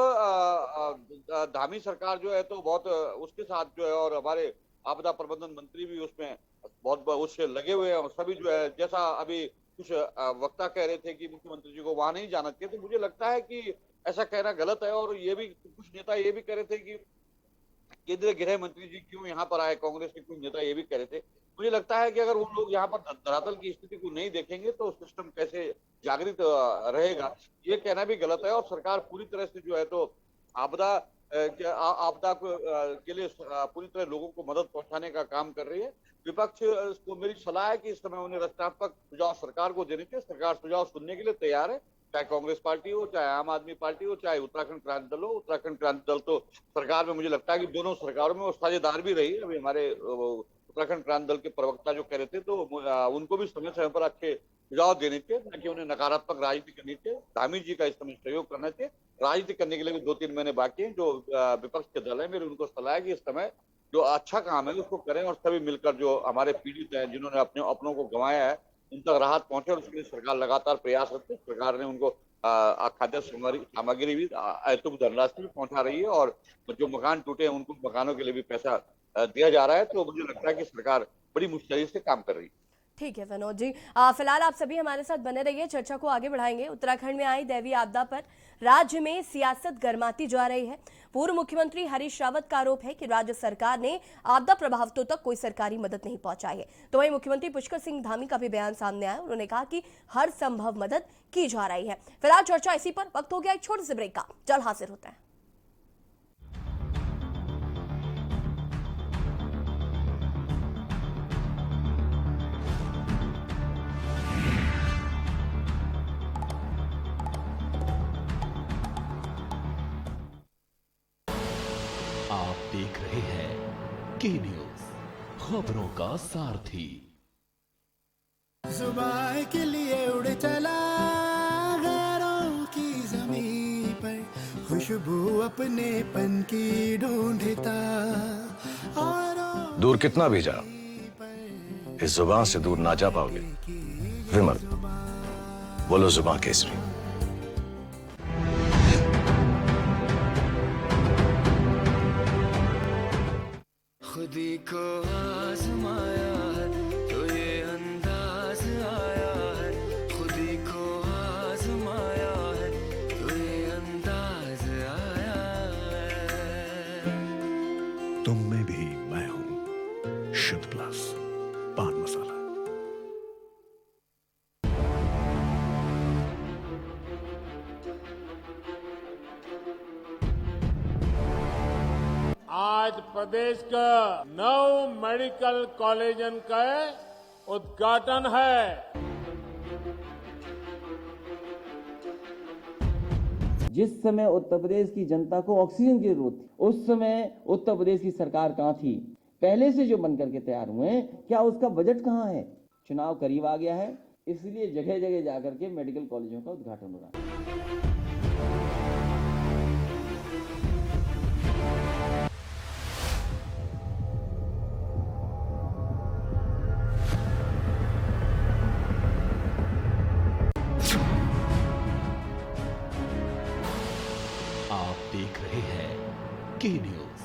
धामी सरकार जो है तो बहुत उसके साथ जो है, और हमारे आपदा प्रबंधन मंत्री भी उसमें बहुत उससे लगे हुए हैं, और सभी जो है जैसा अभी कुछ वक्ता कह रहे थे कि मुख्यमंत्री जी को वहां नहीं जाना चाहिए, तो मुझे लगता है कि ऐसा कहना गलत है। और ये भी कुछ नेता ये भी कह रहे थे कि केंद्रीय गृह मंत्री जी क्यों यहाँ पर आए, कांग्रेस के कुछ नेता ये भी कह रहे थे। मुझे लगता है कि अगर वो लोग यहाँ पर धरातल की स्थिति को नहीं देखेंगे तो सिस्टम कैसे जागृत रहेगा, ये कहना भी गलत है। और सरकार पूरी तरह से जो है तो आपदा के लिए पूरी तरह लोगों को मदद पहुंचाने का काम कर रही है। विपक्ष को मेरी सलाह है कि इस समय उन्हें रचनात्मक सुझाव सरकार को देने चाहिए। सरकार सुझाव सुनने के लिए तैयार है, चाहे कांग्रेस पार्टी हो, चाहे आम आदमी पार्टी हो, चाहे उत्तराखंड क्रांति दल हो। उत्तराखंड क्रांति दल तो सरकार में मुझे लगता है कि दोनों सरकारों में वो साझेदार भी रही है। अभी हमारे उत्तराखंड क्रांति दल के प्रवक्ता जो कह रहे थे, तो उनको भी समय समय पर अच्छे सुझाव देने चाहिए, न कि उन्हें नकारात्मक राजनीति करनी चाहिए। धामी जी का इस समय सहयोग करना चाहिए। राजनीति करने के लिए भी 2-3 महीने बाकी हैं। जो विपक्ष के दल है, मेरी उनको सलाह है कि इस समय जो अच्छा काम है उसको करें, और सभी मिलकर जो हमारे पीड़ित हैं जिन्होंने अपनों को गंवाया है उन तक राहत पहुंचे, और उसके लिए सरकार लगातार प्रयासरत है। सरकार ने उनको खाद्य सामग्री भी, अहेतुक धनराशि भी पहुंचा रही है, और जो मकान टूटे हैं उनको मकानों के लिए भी पैसा दिया जा रहा है। तो मुझे लगता है कि सरकार बड़ी मुस्तैदी से काम कर रही है। ठीक है विनोद जी, फिलहाल आप सभी हमारे साथ बने रहिए, चर्चा को आगे बढ़ाएंगे। उत्तराखंड में आई दैवीय आपदा पर राज्य में सियासत गर्माती जा रही है। पूर्व मुख्यमंत्री हरीश रावत का आरोप है कि राज्य सरकार ने आपदा प्रभावितों तक कोई सरकारी मदद नहीं पहुंचाई है। तो वहीं मुख्यमंत्री पुष्कर सिंह धामी का भी बयान सामने आया। उन्होंने कहा कि हर संभव मदद की जा रही है। फिलहाल चर्चा इसी पर। वक्त हो गया एक छोटे से ब्रेक का, जल्द हाजिर होता है। आप देख रहे हैं के न्यूज, खबरों का सारथी। जुबान के लिए उड़ चला गैरों की जमीन पर, खुशबू अपने पन की ढूंढता। दूर कितना भी जा, इस जुबान से दूर ना जा पाओगे। विमल, बोलो जुबान केसरी। खुदी को आजमाया है तो ये अंदाज आया है, खुदी को आजमाया है तो ये अंदाज आया है। तुम में भी मैं हूं, शुद्ध प्लस पान मसाला। आज प्रदेश का 9 मेडिकल कॉलेजन का उद्घाटन है। जिस समय उत्तर प्रदेश की जनता को ऑक्सीजन की जरूरत थी, उस समय उत्तर प्रदेश की सरकार कहां थी? पहले से जो बन करके तैयार हुए हैं, क्या उसका बजट कहां है? चुनाव करीब आ गया है, इसलिए जगह जगह जाकर के मेडिकल कॉलेजों का उद्घाटन हो रहा है। आप देख रहे हैं के न्यूज,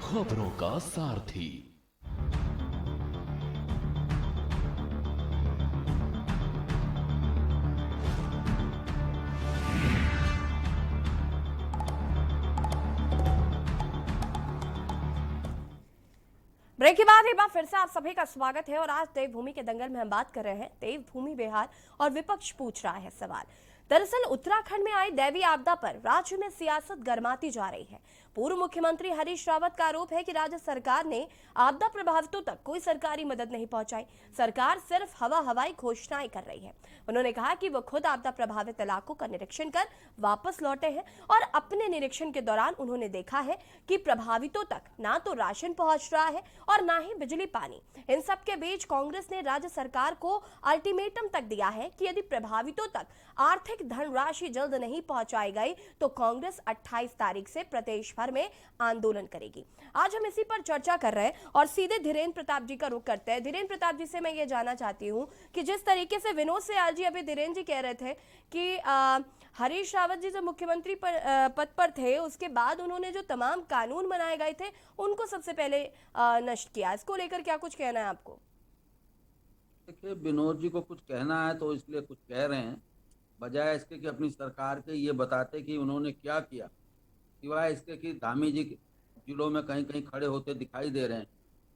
खबरों का सारथी। ब्रेक के बाद एक बार फिर से आप सभी का स्वागत है। और आज देवभूमि के दंगल में हम बात कर रहे हैं देवभूमि बिहार, और विपक्ष पूछ रहा है सवाल। दरअसल उत्तराखंड में आई दैवीय आपदा पर राज्य में सियासत गर्माती जा रही है। पूर्व मुख्यमंत्री हरीश रावत का आरोप है कि राज्य सरकार ने आपदा प्रभावितों तक कोई सरकारी मदद नहीं पहुंचाई। सरकार सिर्फ हवाई घोषणाएं कर रही है। उन्होंने कहा कि वो खुद आपदा प्रभावित इलाकों का निरीक्षण कर वापस लौटे हैं और अपने निरीक्षण के दौरान उन्होंने देखा है कि प्रभावितों तक ना तो राशन पहुंच रहा है और ना ही बिजली पानी। इन सब के बीच कांग्रेस ने राज्य सरकार को अल्टीमेटम तक दिया है कि यदि प्रभावितों तक आर्थिक धनराशि जल्द नहीं पहुंचाई गई तो कांग्रेस 28 तारीख से प्रदेश भर में आंदोलन करेगी। आज हम इसी पर चर्चा कर रहे हैं और सीधे धीरेन्द्र प्रताप जी का रुख करते हैं। धीरेन्द्र प्रताप जी से मैं ये जानना चाहती हूँ कि जिस तरीके से विनोद सयाल जी अभी धीरेन्द्र जी कह रहे थे कि हरीश रावत जी जब मुख्यमंत्री पद पर थे उसके बाद उन्होंने जो तमाम कानून बनाए गए थे उनको सबसे पहले नष्ट किया, इसको लेकर क्या कुछ कहना है आपको? देखिए, विनोद जी को कुछ कहना है तो इसलिए कुछ कह रहे हैं, बजाय इसके कि अपनी सरकार के ये बताते कि उन्होंने क्या किया, सिवाय इसके कि धामी जी जिलों में कहीं कहीं खड़े होते दिखाई दे रहे हैं।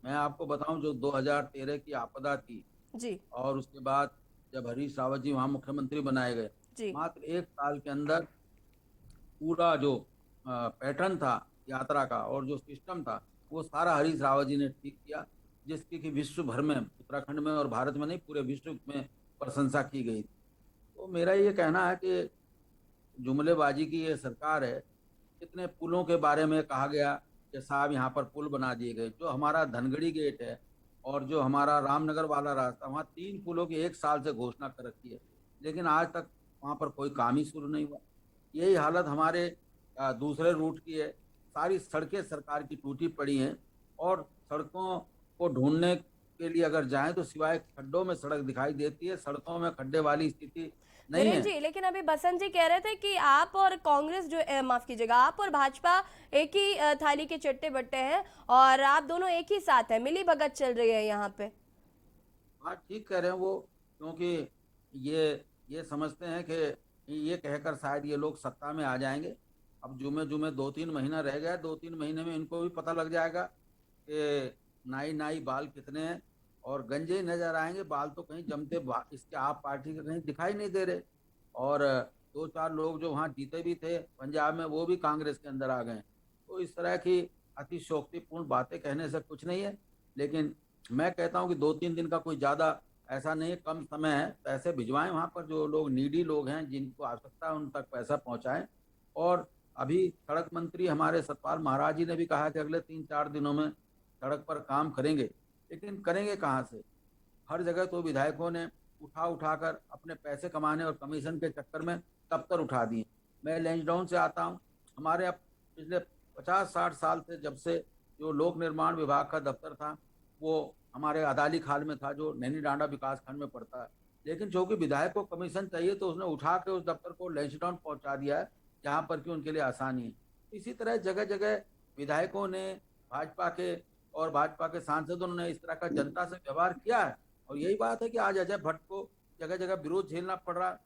मैं आपको बताऊं, जो 2013 की आपदा थी जी, और उसके बाद जब हरीश रावत जी वहाँ मुख्यमंत्री बनाए गए, मात्र 1 साल के अंदर पूरा जो पैटर्न था यात्रा का और जो सिस्टम था वो सारा हरीश रावत जी ने ठीक किया, जिसकी कि विश्व भर में, उत्तराखंड में और भारत में नहीं पूरे विश्व में प्रशंसा की गई। तो मेरा ये कहना है कि जुमलेबाजी की ये सरकार है। कितने पुलों के बारे में कहा गया कि साहब यहाँ पर पुल बना दिए गए, जो हमारा धनगढ़ी गेट है और जो हमारा रामनगर वाला रास्ता, वहाँ 3 पुलों की 1 साल से घोषणा कर रखी है, लेकिन आज तक वहाँ पर कोई काम ही शुरू नहीं हुआ। यही हालत हमारे दूसरे रूट की है। सारी सड़कें सरकार की टूटी पड़ी हैं और सड़कों को ढूंढने के लिए अगर जाएं तो सिवाय खड्डों में सड़क दिखाई देती है, सड़कों में खड्डे वाली स्थिति नहीं है जी। लेकिन अभी बसंत जी कह रहे थे कि आप और कांग्रेस जो माफ कीजिएगा, आप और भाजपा एक ही थाली के चट्टे बट्टे हैं और आप दोनों एक ही साथ हैं, मिली भगत चल रही है यहाँ पे। हाँ, ठीक कह रहे हैं वो, क्योंकि ये समझते हैं कि ये कहकर शायद ये लोग सत्ता में आ जाएंगे। अब जुमे 2-3 महीना रह गया, 2-3 महीने में इनको भी पता लग जाएगा कि नाई बाल कितने हैं और गंजे नजर आएंगे। बाल तो कहीं जमते इसके आप पार्टी के कहीं दिखाई नहीं दे रहे। और 2-4 लोग जो वहाँ जीते भी थे पंजाब में, वो भी कांग्रेस के अंदर आ गए। तो इस तरह की अतिशयोक्तिपूर्ण बातें कहने से कुछ नहीं है, लेकिन मैं कहता हूँ कि 2-3 दिन का कोई ज़्यादा ऐसा नहीं है, कम समय है। पैसे भिजवाएं वहाँ पर, जो लोग नीडी लोग हैं जिनको आवश्यकता है उन तक पैसा पहुँचाएं। और अभी सड़क मंत्री हमारे सतपाल महाराज जी ने भी कहा कि अगले 3-4 दिनों में सड़क पर काम करेंगे, लेकिन करेंगे कहाँ से? हर जगह तो विधायकों ने उठाकर अपने पैसे कमाने और कमीशन के चक्कर में दफ्तर उठा दिए। मैं लैंसडाउन से आता हूँ। हमारे अब पिछले 50-60 साल से जब से जो लोक निर्माण विभाग का दफ्तर था वो हमारे अदाली खाल में था, जो नैनी डांडा विकास खंड में पड़ता है, लेकिन चूंकि विधायक को कमीशन चाहिए तो उसने उठा के उस दफ्तर को लैंसडाउन पहुंचा दिया है, जहाँ पर कि उनके लिए आसानी है। इसी तरह जगह जगह विधायकों ने, भाजपा के और भाजपा के सांसदों ने इस तरह का जनता से व्यवहार किया है। और यही बात है कि आज अजय भट्ट को जगह जगह विरोध झेलना पड़ रहा है।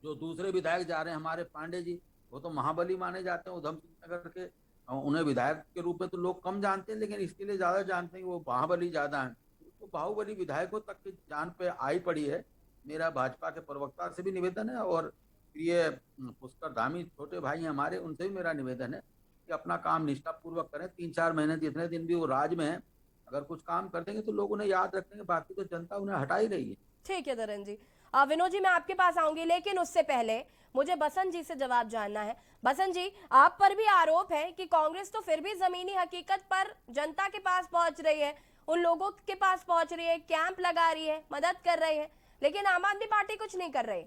जो दूसरे विधायक जा रहे हैं, हमारे पांडे जी, वो तो महाबली माने जाते हैं उधम सिंह नगर के। उन्हें विधायक के रूप में तो लोग कम जानते हैं, लेकिन इसके लिए ज्यादा जानते हैं कि वो बाहुबली ज्यादा हैं। तो बाहुबली विधायकों तक की जान पे आई पड़ी है। मेरा भाजपा के प्रवक्ता से भी निवेदन है और प्रिय पुष्कर धामी छोटे भाई हैं हमारे, उनसे भी मेरा निवेदन है कि अपना काम निष्ठापूर्वक करें। 3-4 महीने जितने दिन भी वो राज में है, अगर कुछ काम कर देंगे तो लोग उन्हें याद रखेंगे, बाकी तो जनता उन्हें हटा ही रही है। ठीक है धीरेन्द्र जी। विनोद जी, मैं आपके पास आऊंगी, लेकिन उससे पहले मुझे बसंत जी से जवाब जानना है। बसंत जी, आप पर भी आरोप है कि कांग्रेस तो फिर भी जमीनी हकीकत पर जनता के पास पहुंच रही है, उन लोगों के पास पहुंच रही है, कैंप लगा रही है, मदद कर रही है, लेकिन आम आदमी पार्टी कुछ नहीं कर रही।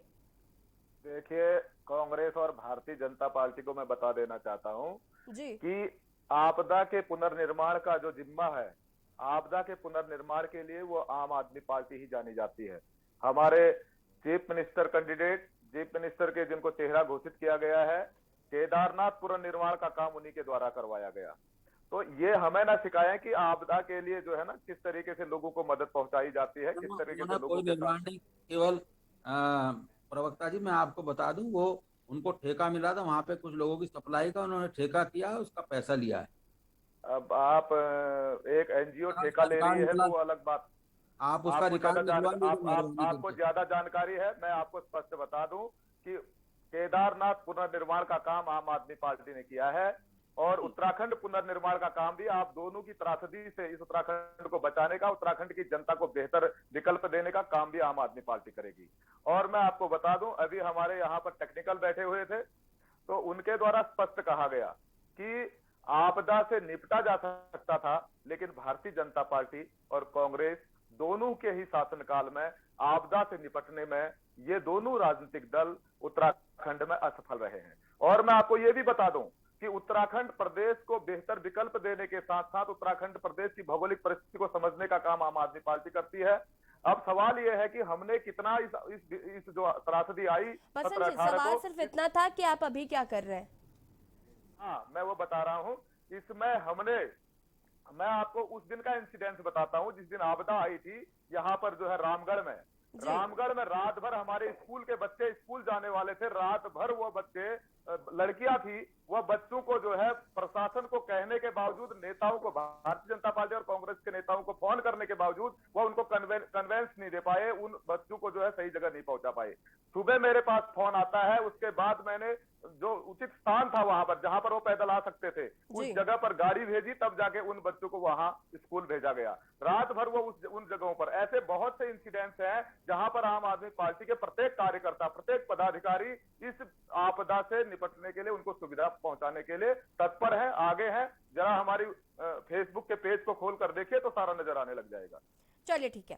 देखिए, कांग्रेस और भारतीय जनता पार्टी को मैं बता देना चाहता हूँ कि आपदा के पुनर्निर्माण का जो जिम्मा है, आपदा के पुनर्निर्माण के लिए वो आम आदमी पार्टी ही जानी जाती है। हमारे chief minister candidate, chief minister के जिनको चेहरा घोषित किया गया है, केदारनाथ पुनर्निर्माण का काम उन्हीं के द्वारा करवाया गया। तो ये हमें ना सिखाएं कि आपदा के लिए जो है ना किस तरीके से लोगों को मदद पहुंचाई जाती है, किस तरीके से लोगों के साथ। केवल प्रवक्ता जी, मैं आपको बता दूं, वो उनको ठेका मिला था वहाँ पे कुछ लोगों की सप्लाई का, उन्होंने ठेका किया, उसका पैसा लिया है। अब आप एक एनजीओ ठेका ले रही है तो वो अलग बात। आप उसका रिकॉर्ड आपको ज्यादा जानकारी है। मैं आपको स्पष्ट बता दूं कि केदारनाथ पुनर्निर्माण का काम आम आदमी पार्टी ने किया है और उत्तराखंड पुनर्निर्माण का काम भी आप दोनों की त्रासदी से इस उत्तराखंड को बचाने का, उत्तराखंड की जनता को बेहतर विकल्प देने का काम भी आम आदमी पार्टी करेगी। और मैं आपको बता दूं, अभी हमारे यहाँ पर टेक्निकल बैठे हुए थे तो उनके द्वारा स्पष्ट कहा गया कि आपदा से निपटा जा सकता था, लेकिन भारतीय जनता पार्टी और कांग्रेस दोनों के ही शासनकाल में आपदा से निपटने में ये दोनों राजनीतिक दल उत्तराखंड में असफल रहे हैं। और मैं आपको ये भी बता दूं कि उत्तराखंड प्रदेश को बेहतर विकल्प देने के साथ साथ उत्तराखंड प्रदेश की भौगोलिक परिस्थिति को समझने का काम आम आदमी पार्टी करती है। अब सवाल यह है कि हमने कितना इस जो त्रासदी आई सवाल सिर्फ इतना था कि आप अभी क्या कर रहे हैं। हाँ, मैं वो बता रहा हूँ। इसमें मैं आपको उस दिन का इंसिडेंस बताता हूँ जिस दिन आपदा आई थी यहाँ पर जो है रामगढ़ में रात भर हमारे स्कूल के बच्चे स्कूल जाने वाले थे। रात भर वो बच्चे, लड़कियां थी, वह बच्चों को जो है प्रशासन को कहने के बावजूद, नेताओं को, भारतीय जनता पार्टी और कांग्रेस के नेताओं को फोन करने के बावजूद वह उनको कन्वेंस नहीं दे पाए, उन बच्चों को जो है सही जगह नहीं पहुंचा पाए। सुबह मेरे पास फोन आता है, उसके बाद मैंने जो उचित स्थान था वहां पर जहां पर वो पैदल आ सकते थे उस जगह पर गाड़ी भेजी, तब जाके उन बच्चों को वहां स्कूल भेजा गया। रात भर वो उन जगहों पर, ऐसे बहुत से इंसिडेंट्स हैं जहां पर आम आदमी पार्टी के प्रत्येक कार्यकर्ता, प्रत्येक पदाधिकारी इस आपदा से निपटने के लिए, उनको सुविधा पहुंचाने के लिए तत्पर है, आगे है। जरा हमारी फेसबुक के पेज को खोल कर देखिए तो सारा नजर आने लग जाएगा। चलिए ठीक है,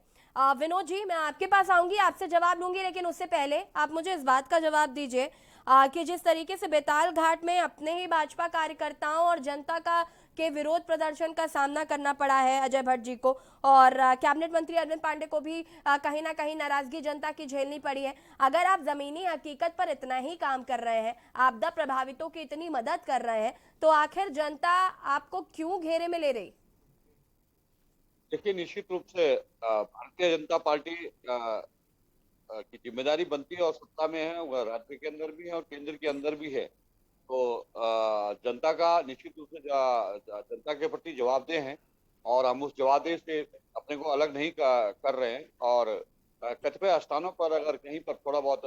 विनोद जी मैं आपके पास आऊंगी, आपसे जवाब लूंगी, लेकिन उससे पहले आप मुझे इस बात का जवाब दीजिए कि जिस तरीके से बेताल घाट में अपने ही भाजपा कार्यकर्ताओं और जनता का के विरोध प्रदर्शन का सामना करना पड़ा है अजय भट्ट जी को, और कैबिनेट मंत्री अरविंद पांडे को भी कहीं ना कहीं नाराजगी जनता की झेलनी पड़ी है। अगर आप जमीनी हकीकत पर इतना ही काम कर रहे हैं, आपदा प्रभावितों की इतनी मदद कर रहे हैं, तो आखिर जनता आपको क्यों घेरे में ले रही? देखिए, निश्चित रूप से भारतीय जनता पार्टी की जिम्मेदारी बनती है और सत्ता में है, वह राज्य के अंदर भी है और केंद्र के अंदर भी है। तो जनता का निश्चित रूप से जनता के प्रति जवाबदेह हैं और हम उस जवाबदेह से अपने को अलग नहीं कर रहे हैं। और कतिपय स्थानों पर अगर कहीं पर थोड़ा बहुत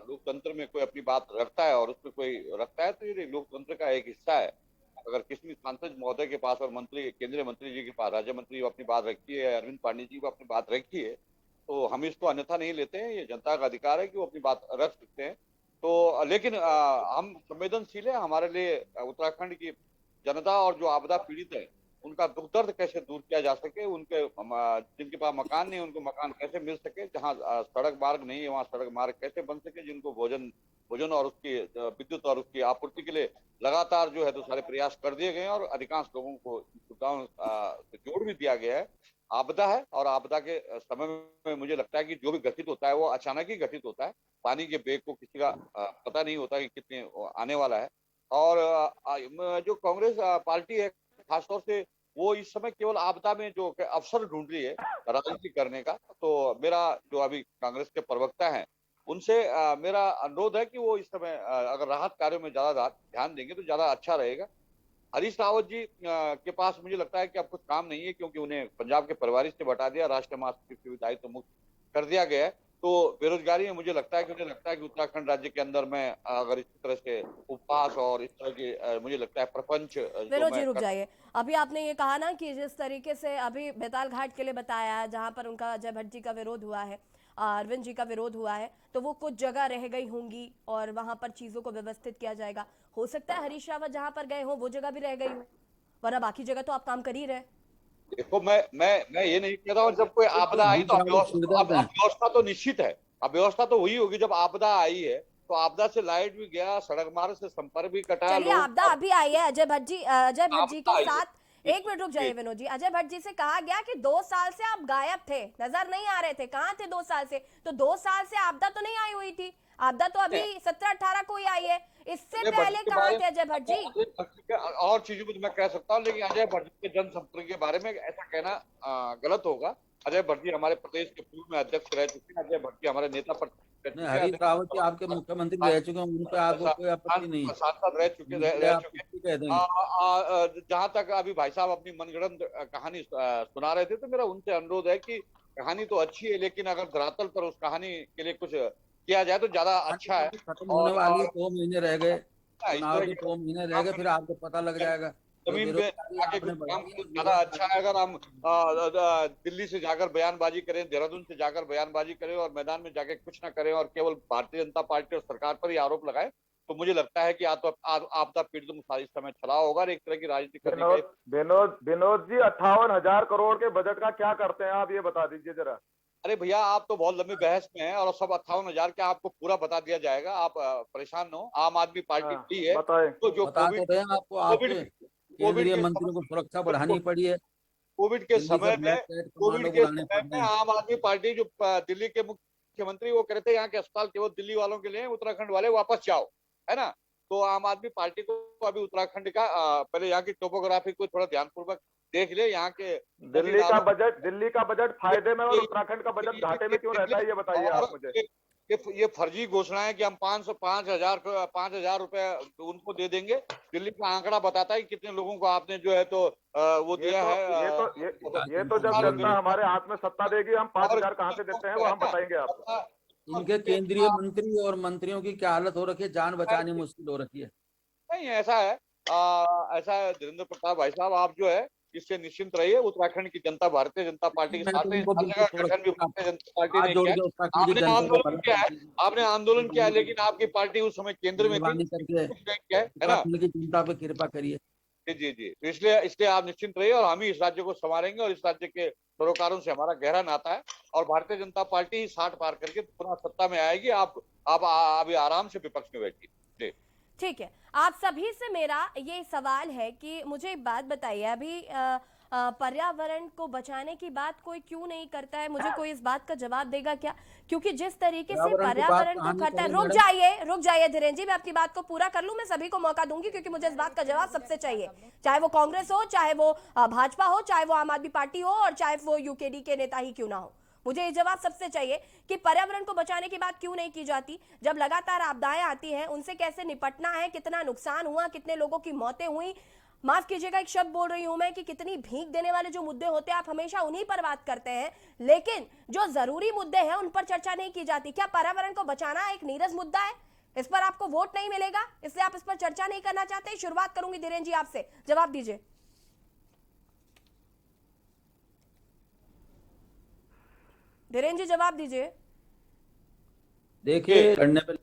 लोकतंत्र में कोई अपनी बात रखता है और उसमें कोई रखता है तो ये लोकतंत्र का एक हिस्सा है। अगर किसी सांसद महोदय के पास और मंत्री, केंद्रीय मंत्री जी के पास, राज्य मंत्री अपनी बात रखी है, अरविंद पांडे जी को अपनी बात रखी है, तो हम इसको अन्यथा नहीं लेते हैं। ये जनता का अधिकार है कि वो अपनी बात रख सकते हैं। तो लेकिन हम संवेदनशील है। हमारे लिए उत्तराखंड की जनता और जो आपदा पीड़ित है उनका दुख दर्द कैसे दूर किया जा सके, उनके जिनके पास मकान नहीं उनको मकान कैसे मिल सके, जहाँ सड़क मार्ग नहीं है वहाँ सड़क मार्ग कैसे बन सके, जिनको भोजन और उसकी विद्युत और उसकी आपूर्ति के लिए लगातार जो है तो सारे प्रयास कर दिए गए हैं और अधिकांश लोगों को सुविधाओं से जोड़ भी दिया गया है। आपदा है और आपदा के समय में मुझे लगता है कि जो भी घटित होता है वो अचानक ही घटित होता है। पानी के बेग को किसी का पता नहीं होता कि कितने आने वाला है। और जो कांग्रेस पार्टी है खासतौर से वो इस समय केवल आपदा में जो अवसर ढूंढ रही है राजनीति करने का। तो मेरा जो अभी कांग्रेस के प्रवक्ता हैं उनसे मेरा अनुरोध है कि वो इस समय अगर राहत कार्यों में ज्यादा ध्यान देंगे तो ज्यादा अच्छा रहेगा। हरीश रावत जी के पास मुझे लगता है कि अब कुछ काम नहीं है, क्योंकि उन्हें पंजाब के प्रभारी से हटा दिया, राष्ट्रीय महासचिव से दायित्व मुक्त कर दिया गया है। तो बेरोजगारी में मुझे लगता है कि उत्तराखंड राज्य के अंदर में अगर इस तरह से उपवास और इस तरह के मुझे लगता है प्रपंच। विनोद जी रुक जाइए, अभी आपने ये कहा ना कि जिस तरीके से अभी बेताल घाट के लिए बताया जहाँ पर उनका अजय भट्ट जी का विरोध हुआ है, अरविंद जी का विरोध हुआ है, तो वो कुछ जगह रह गई होंगी और वहां पर चीजों को व्यवस्थित किया जाएगा। हो सकता है हरीश रावत जहां पर गए हो वो जगह भी रह गई हो, वरना बाकी जगह तो आप काम कर ही रहे। देखो, मैं ये नहीं कह रहा हूँ जब कोई आपदा आई तो अव्यवस्था तो निश्चित है, अव्यवस्था तो वही होगी जब आपदा आई है। तो आपदा से लाइट भी गया, सड़क मार्ग से संपर्क भी कटा। चलिए, आपदा अभी आई है अजय भट्ट जी के साथ, एक मिनट रुक जाइए विनोद जी। अजय भट्ट जी से कहा गया कि 2 साल से आप गायब थे, नजर नहीं आ रहे थे, कहाँ थे 2 साल से? तो 2 साल से आपदा तो नहीं आई हुई थी, आपदा तो अभी 17-18 को ही आई है। इससे पहले कहाँ थे अजय भट्ट जी? और चीजों को तो मैं कह सकता हूँ, लेकिन अजय भट्ट जी के जनसंपर्क के बारे में ऐसा कहना गलत होगा। अजय भट्ट जी हमारे प्रदेश के पूर्व में अध्यक्ष रह चुके हैं, अजय भट्ट जी हमारे नेता पर हरीश रावत जी आपके मुख्यमंत्री रह चुके हैं, उन पर आपको कोई आपत्ति नहीं है, सांसद रह चुके। जहाँ तक अभी भाई साहब अपनी मनगढ़ंत कहानी सुना रहे थे, तो मेरा उनसे अनुरोध है कि कहानी तो अच्छी है, लेकिन अगर धरातल पर उस कहानी के लिए कुछ किया जाए तो ज्यादा अच्छा है। खत्म होने वाली है, 2 महीने रह गए, इस चुनाव तरह के की 2 महीने रह गए, फिर आपको पता लग जाएगा। जमीन पे बेरोजगारी जाके आपने कुछ बढ़ाई काम है, तो ज्यादा अच्छा है। अगर हम दिल्ली से जाकर बयानबाजी करें, देहरादून से जाकर बयानबाजी करें और मैदान में जाके कुछ ना करें और केवल भारतीय जनता पार्टी और सरकार पर ही आरोप लगाए, तो मुझे लगता है कि आपदा पीड़ितों इस समय छला होगा और एक तरह की राजनीति करने का विनोद जी 58,000 करोड़ के बजट का क्या करते हैं आप, ये बता दीजिए जरा। अरे भैया, आप तो बहुत लंबी बहस में हैं और सब 58,000 क्या आपको पूरा बता दिया जाएगा। आप परेशान न हो। आम आदमी पार्टी की है तो जो बता तो रहे हैं आपको, आपके कोविड केंद्रीय के मंत्रियों को सुरक्षा बढ़ानी पड़ी है, कोविड के दिल्ली से समय में ब्लैक कैट कमांडो बुलाने पड़ रहे हैं। आम आदमी पार्टी जो दिल्ली के मुख्यमंत्री वो कह रहे थे यहाँ के अस्पताल केवल दिल्ली वालों के लिए हैं, उत्तराखंड वाले वापस जाओ, है ना। तो आम आदमी पार्टी को अभी उत्तराखंड का पहले यहाँ की टोपोग्राफी को थोड़ा ध्यानपूर्वक देख ले। यहाँ के दिल्ली का बजट फायदे में और उत्तराखंड का बजट घाटे में क्यों रहता है, ये बताइए आप मुझे। ये फर्जी घोषणा है कि हम 5,000 रुपए उनको दे देंगे। दिल्ली का आंकड़ा बताता है कि कितने लोगों को आपने जो है तो वो दिया है। ये तो जब जनता हमारे हाथ में सत्ता देगी, हम 5,000 कहाँ से देते हैं वो हम बताएंगे आपको। इनके केंद्रीय मंत्री और मंत्रियों की क्या हालत हो रखी है, जान बचानी मुश्किल हो रखी है। नहीं, ऐसा है धीरेन्द्र प्रताप भाई साहब, आप जो है इससे निश्चिंत रहिए। उत्तराखंड की जनता भारतीय जनता पार्टी के साथ है। गठन भी भारतीय जनता पार्टी ने किया है। आपने आंदोलन किया है, लेकिन आपकी पार्टी उस समय केंद्र में थी, है ना। जनता पे कृपा करिए। जी जी, तो इसलिए आप निश्चिंत रहिए और हम ही इस राज्य को संभालेंगे और इस राज्य के सरोकारों से हमारा गहरा नाता है और भारतीय जनता पार्टी ही 60 पार करके पुनः सत्ता में आएगी। आप अभी आराम से विपक्ष में बैठिए। जी ठीक है। आप सभी से मेरा ये सवाल है कि मुझे एक बात बताइए, अभी पर्यावरण को बचाने की बात कोई क्यों नहीं करता है? मुझे कोई इस बात का जवाब देगा क्या? क्योंकि जिस तरीके से पर्यावरण को खतरा है। रुक जाइए धीरेन्द्र जी, मैं आपकी बात को पूरा कर लूं। मैं सभी को मौका दूंगी क्योंकि मुझे इस बात का जवाब सबसे चाहिए, चाहे वो कांग्रेस हो, चाहे वो भाजपा हो, चाहे वो आम आदमी पार्टी हो और चाहे वो यूकेडी के नेता ही क्यों ना हो। मुझे ये जवाब सबसे चाहिए कि पर्यावरण को बचाने की बात क्यों नहीं की जाती? जब लगातार आपदाएं आती हैं उनसे कैसे निपटना है, कितना नुकसान हुआ, कितने लोगों की मौतें हुई। माफ कीजिएगा एक शब्द बोल रही हूं मैं कि कितनी भीख देने वाले जो मुद्दे होते हैं आप हमेशा उन्हीं पर बात करते हैं, लेकिन जो जरूरी मुद्दे हैं उन पर चर्चा नहीं की जाती। क्या पर्यावरण को बचाना एक नीरस मुद्दा है? इस पर आपको वोट नहीं मिलेगा इसलिए आप इस पर चर्चा नहीं करना चाहते? शुरुआत करूंगी धीरेन्द्र जी आपसे, जवाब दीजिए। धीरेन्द्र जी जवाब दीजिए। देखिए, करने पे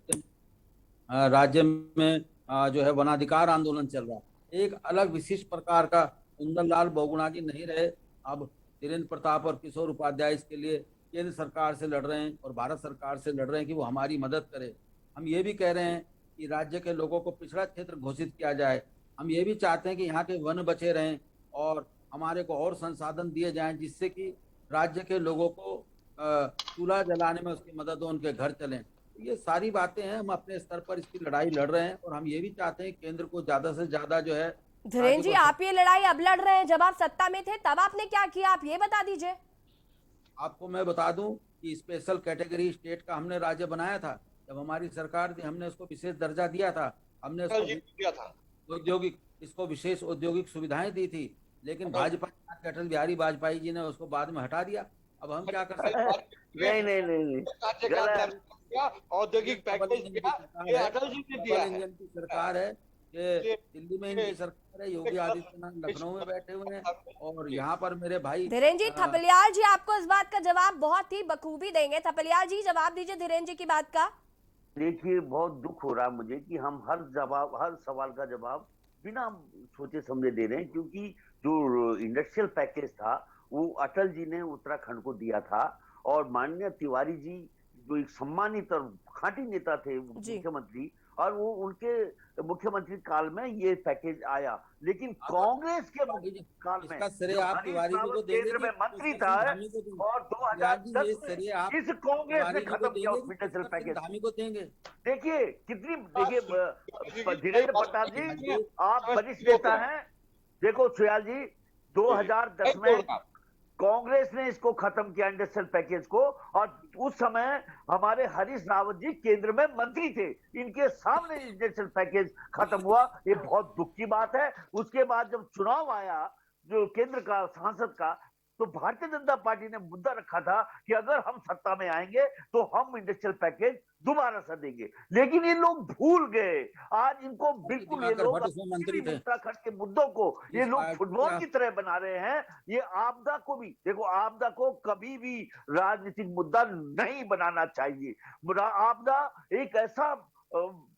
राज्य में जो है वनाधिकार आंदोलन चल रहा है, एक अलग विशिष्ट प्रकार का सुंदरलाल बहुगुणाजी नहीं रहे। अब धीरेन्द्र प्रताप और किशोर उपाध्याय इसके लिए केंद्र सरकार से लड़ रहे हैं और भारत सरकार से लड़ रहे हैं कि वो हमारी मदद करे। हम ये भी कह रहे हैं कि राज्य के लोगों को पिछड़ा क्षेत्र घोषित किया जाए। हम ये भी चाहते हैं कि यहाँ के वन बचे रहें और हमारे को और संसाधन दिए जाएं जिससे कि राज्य के लोगों को चूल्हा जलाने में उसकी मदद हो, उनके घर चलें। ये सारी बातें हैं, हम अपने स्तर पर इसकी लड़ाई लड़ रहे हैं और हम ये भी चाहते हैं केंद्र को ज्यादा से ज्यादा जो है। धीरेन्द्र जी, आप ये लड़ाई अब लड़ रहे हैं, जब आप सत्ता में थे तब आपने क्या किया, आप ये बता दीजिए। आपको मैं बता दूं कि स्पेशल कैटेगरी स्टेट का हमने राज्य बनाया था। जब हमारी सरकार थी हमने उसको विशेष दर्जा दिया था, हमने औद्योगिक इसको विशेष औद्योगिक सुविधाएं दी थी, लेकिन भाजपा अटल बिहारी वाजपेयी जी ने उसको बाद में हटा दिया। अब हम क्या कर सकते हैं? नहीं, औद्योगिक पैकेज ये अटल जी ने दिया है। की सरकार है, ये दिल्ली में इनकी सरकार है, योगी आदित्यनाथ लखनऊ में बैठे हुए हैं और यहाँ पर मेरे भाई धीरेन्द्र जी, थपलियाल जी आपको इस बात का जवाब बहुत ही बखूबी देंगे। थपलियाल जी जवाब दीजिए धीरेन्द्र जी की बात का। देखिए, बहुत दुख हो रहा है मुझे कि हम हर सवाल का जवाब बिना सोचे समझे दे रहे हैं, क्योंकि जो इंडस्ट्रियल पैकेज था वो अटल जी ने उत्तराखंड को दिया था और माननीय तिवारी जी जो एक सम्मानित और खांटी नेता थे मुख्यमंत्री, और वो उनके मुख्यमंत्री काल में ये पैकेज आया। लेकिन कांग्रेस के काल में केंद्र में मंत्री था और 2010 में इस कांग्रेस ने खत्म किया इंडस्ट्रियल पैकेज। देखिए कितनी, देखिए धीरेन्द्र प्रताप जी आप वरिष्ठ नेता हैं। देखो सुयाल जी, 2010 में कांग्रेस ने इसको खत्म किया इंडस्ट्रियल पैकेज को, और उस समय हमारे हरीश रावत जी केंद्र में मंत्री थे, इनके सामने इंडस्ट्रियल पैकेज खत्म हुआ। ये बहुत दुख की बात है। उसके बाद जब चुनाव आया जो केंद्र का सांसद का, तो भारतीय जनता पार्टी ने मुद्दा रखा था कि अगर हम सत्ता में आएंगे तो हम इंडस्ट्रियल पैकेज दोबारा से देंगे, लेकिन ये लोग भूल गए। आज इनको बिल्कुल ये लोग उत्तराखंड के मुद्दों को ये लोग फुटबॉल की तरह बना रहे हैं। ये आपदा को भी देखो, आपदा को कभी भी राजनीतिक मुद्दा नहीं बनाना चाहिए। आपदा एक ऐसा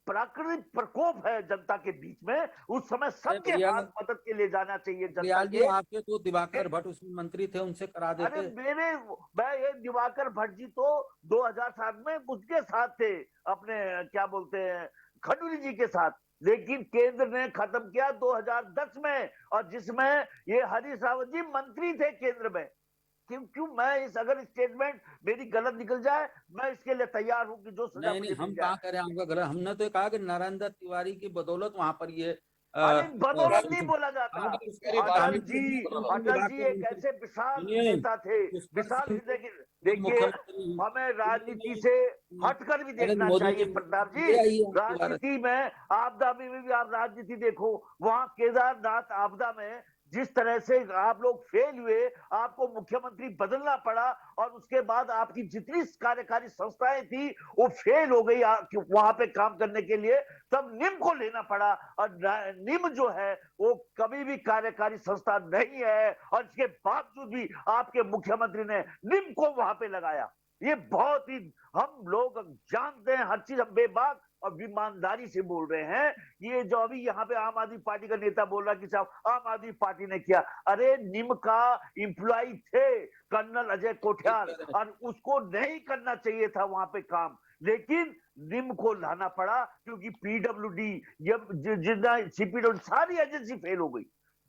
प्राकृतिक प्रकोप है जनता के बीच में, उस समय सबके हाथ मदद के लिए जाना चाहिए जनता के। आपके तो दिवाकर भट्ट उसमें मंत्री थे, उनसे करा देते। अरे मैं ये दिवाकर भट्ट जी तो 2007 में उसके साथ थे, अपने क्या बोलते हैं खंडूरी जी के साथ, लेकिन केंद्र ने खत्म किया 2010 में, और जिसमें ये हरीश रावत जी मंत्री थे केंद्र में। क्यों मैं अगर स्टेटमेंट मेरी गलत निकल जाए, मैं इसके लिए तैयार हूं कि जो नहीं, हम कहा करें आपका गलत। हमने तो कहा कि नरेंद्र तिवारी की बदौलत वहां पर ये बदौलत नहीं बोला जाता। अटल जी एक ऐसे विशाल नेता थे, विशाल। देखिए हमें राजनीति से हटकर भी देखना चाहिए प्रताप जी। राजनीति में आपदा में भी आप राजनीति देखो, वहां केदारनाथ आपदा में जिस तरह से आप लोग फेल हुए, आपको मुख्यमंत्री बदलना पड़ा, और उसके बाद आपकी जितनी कार्यकारी संस्थाएं थी वो फेल हो गई वहां पे काम करने के लिए, तब निम को लेना पड़ा। और निम जो है वो कभी भी कार्यकारी संस्था नहीं है, और इसके बावजूद भी आपके मुख्यमंत्री ने निम को वहां पे लगाया। ये बहुत ही, हम लोग जानते हैं हर चीज, हम बेबाक और ईमानदारी से बोल रहे हैं। ये जो अभी यहाँ पे आम आदमी पार्टी का नेता बोल रहा कि साहब आम आदमी पार्टी ने किया, अरे निम का एम्प्लॉय थे कर्नल अजय कोठियाल, और उसको नहीं करना चाहिए था वहां पे काम, लेकिन निम को लाना पड़ा क्योंकि पीडब्ल्यूडी सीपीडब्ल्यू सारी एजेंसी फेल हो गई।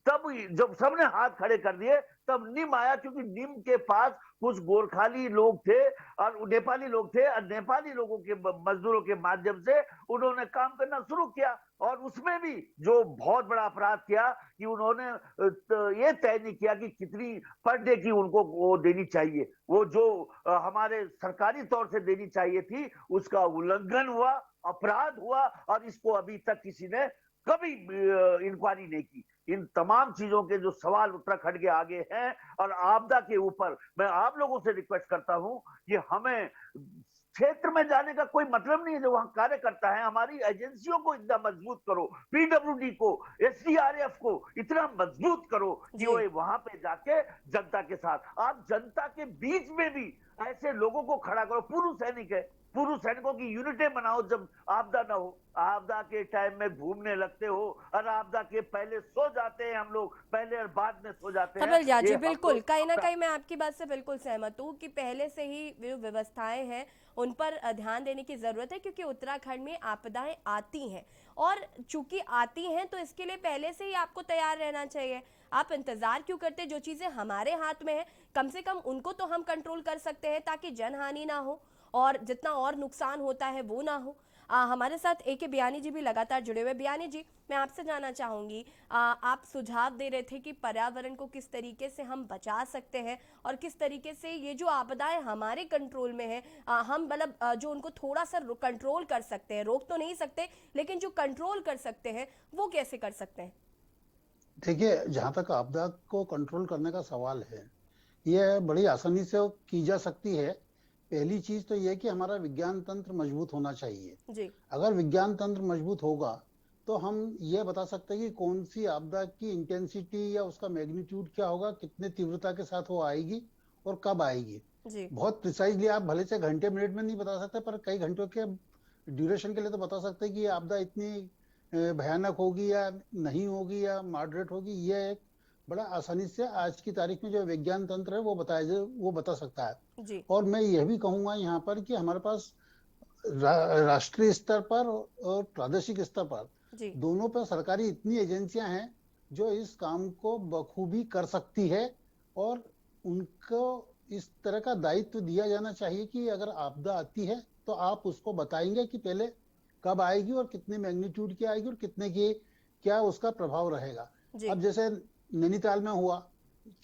तब जब सबने हाथ खड़े कर दिए तब निम आया, क्योंकि निम के पास कुछ गोरखाली लोग थे और नेपाली लोग थे, और नेपाली लोगों के मजदूरों के माध्यम से उन्होंने काम करना शुरू किया। और उसमें भी जो बहुत बड़ा अपराध किया कि उन्होंने ये तय नहीं किया कि कितनी पर डे की उनको वो देनी चाहिए, वो जो हमारे सरकारी तौर से देनी चाहिए थी, उसका उल्लंघन हुआ, अपराध हुआ, और इसको अभी तक किसी ने कभी इंक्वायरी नहीं की। इन तमाम चीजों के जो सवाल उत्तराखंड के आगे हैं, और आपदा के ऊपर मैं आप लोगों से रिक्वेस्ट करता हूं कि हमें क्षेत्र में जाने का कोई मतलब नहीं है। जो वहां कार्य करता है, हमारी एजेंसियों को इतना मजबूत करो, पीडब्ल्यूडी को, एसडीआरएफ को इतना मजबूत करो कि वो वहां पे जाके जनता के साथ, आप जनता के बीच में भी ऐसे लोगों को खड़ा करो। पूर्व सैनिक है, पूर्व सैनिकों की यूनिटें बनाओ जब आपदा ना हो। आपदा के टाइम में घूमने लगते हो, और आपदा के पहले सो जाते हैं हम लोग, पहले और बाद में सो जाते हैं। कमल जी बिल्कुल, कहीं ना कहीं मैं आपकी बात से बिल्कुल सहमत हूँ कि पहले से ही जो व्यवस्थाएं हैं उन पर ध्यान देने की जरूरत है, क्योंकि उत्तराखंड में आपदाएं आती हैं, और चूंकि आती हैं तो इसके लिए पहले से ही आपको तैयार रहना चाहिए। आप इंतजार क्यों करते? जो चीजें हमारे हाथ में है कम से कम उनको तो हम कंट्रोल कर सकते हैं, ताकि जनहानि ना हो और जितना और नुकसान होता है वो ना हो। हमारे साथ ए.के. बियानी जी भी लगातार जुड़े हुए। बियानी जी, मैं आपसे जानना चाहूँगी, आप सुझाव दे रहे थे कि पर्यावरण को किस तरीके से हम बचा सकते हैं, और किस तरीके से ये जो आपदाएं हमारे कंट्रोल में है, हम मतलब जो उनको थोड़ा सा कंट्रोल कर सकते हैं, रोक तो नहीं सकते लेकिन जो कंट्रोल कर सकते हैं वो कैसे कर सकते हैं? देखिए, जहाँ तक आपदा को कंट्रोल करने का सवाल है, ये बड़ी आसानी से की जा सकती है। पहली चीज तो यह कि हमारा विज्ञान तंत्र मजबूत होना चाहिए जी। अगर विज्ञान तंत्र मजबूत होगा तो हम ये बता सकते हैं कि कौन सी आपदा की इंटेंसिटी या उसका मैग्नीट्यूड क्या होगा, कितने तीव्रता के साथ वो आएगी और कब आएगी। जी। बहुत प्रिसाइजली आप भले से घंटे मिनट में नहीं बता सकते, पर कई घंटों के ड्यूरेशन के लिए तो बता सकते हैं कि ये आपदा इतनी भयानक होगी या नहीं होगी या मॉडरेट होगी। ये एक बड़ा आसानी से आज की तारीख में जो विज्ञान तंत्र है वो बता सकता है जी। और मैं यह भी कहूंगा यहाँ पर कि हमारे पास राष्ट्रीय स्तर पर और प्रादेशिक स्तर पर दोनों पर सरकारी इतनी एजेंसियां हैं जो इस काम को बखूबी कर सकती है, और उनको इस तरह का दायित्व दिया जाना चाहिए कि अगर आपदा आती है तो आप उसको बताएंगे कि पहले कब आएगी और कितने मैग्नीट्यूड की आएगी और कितने की क्या उसका प्रभाव रहेगा। अब जैसे नैनीताल में हुआ,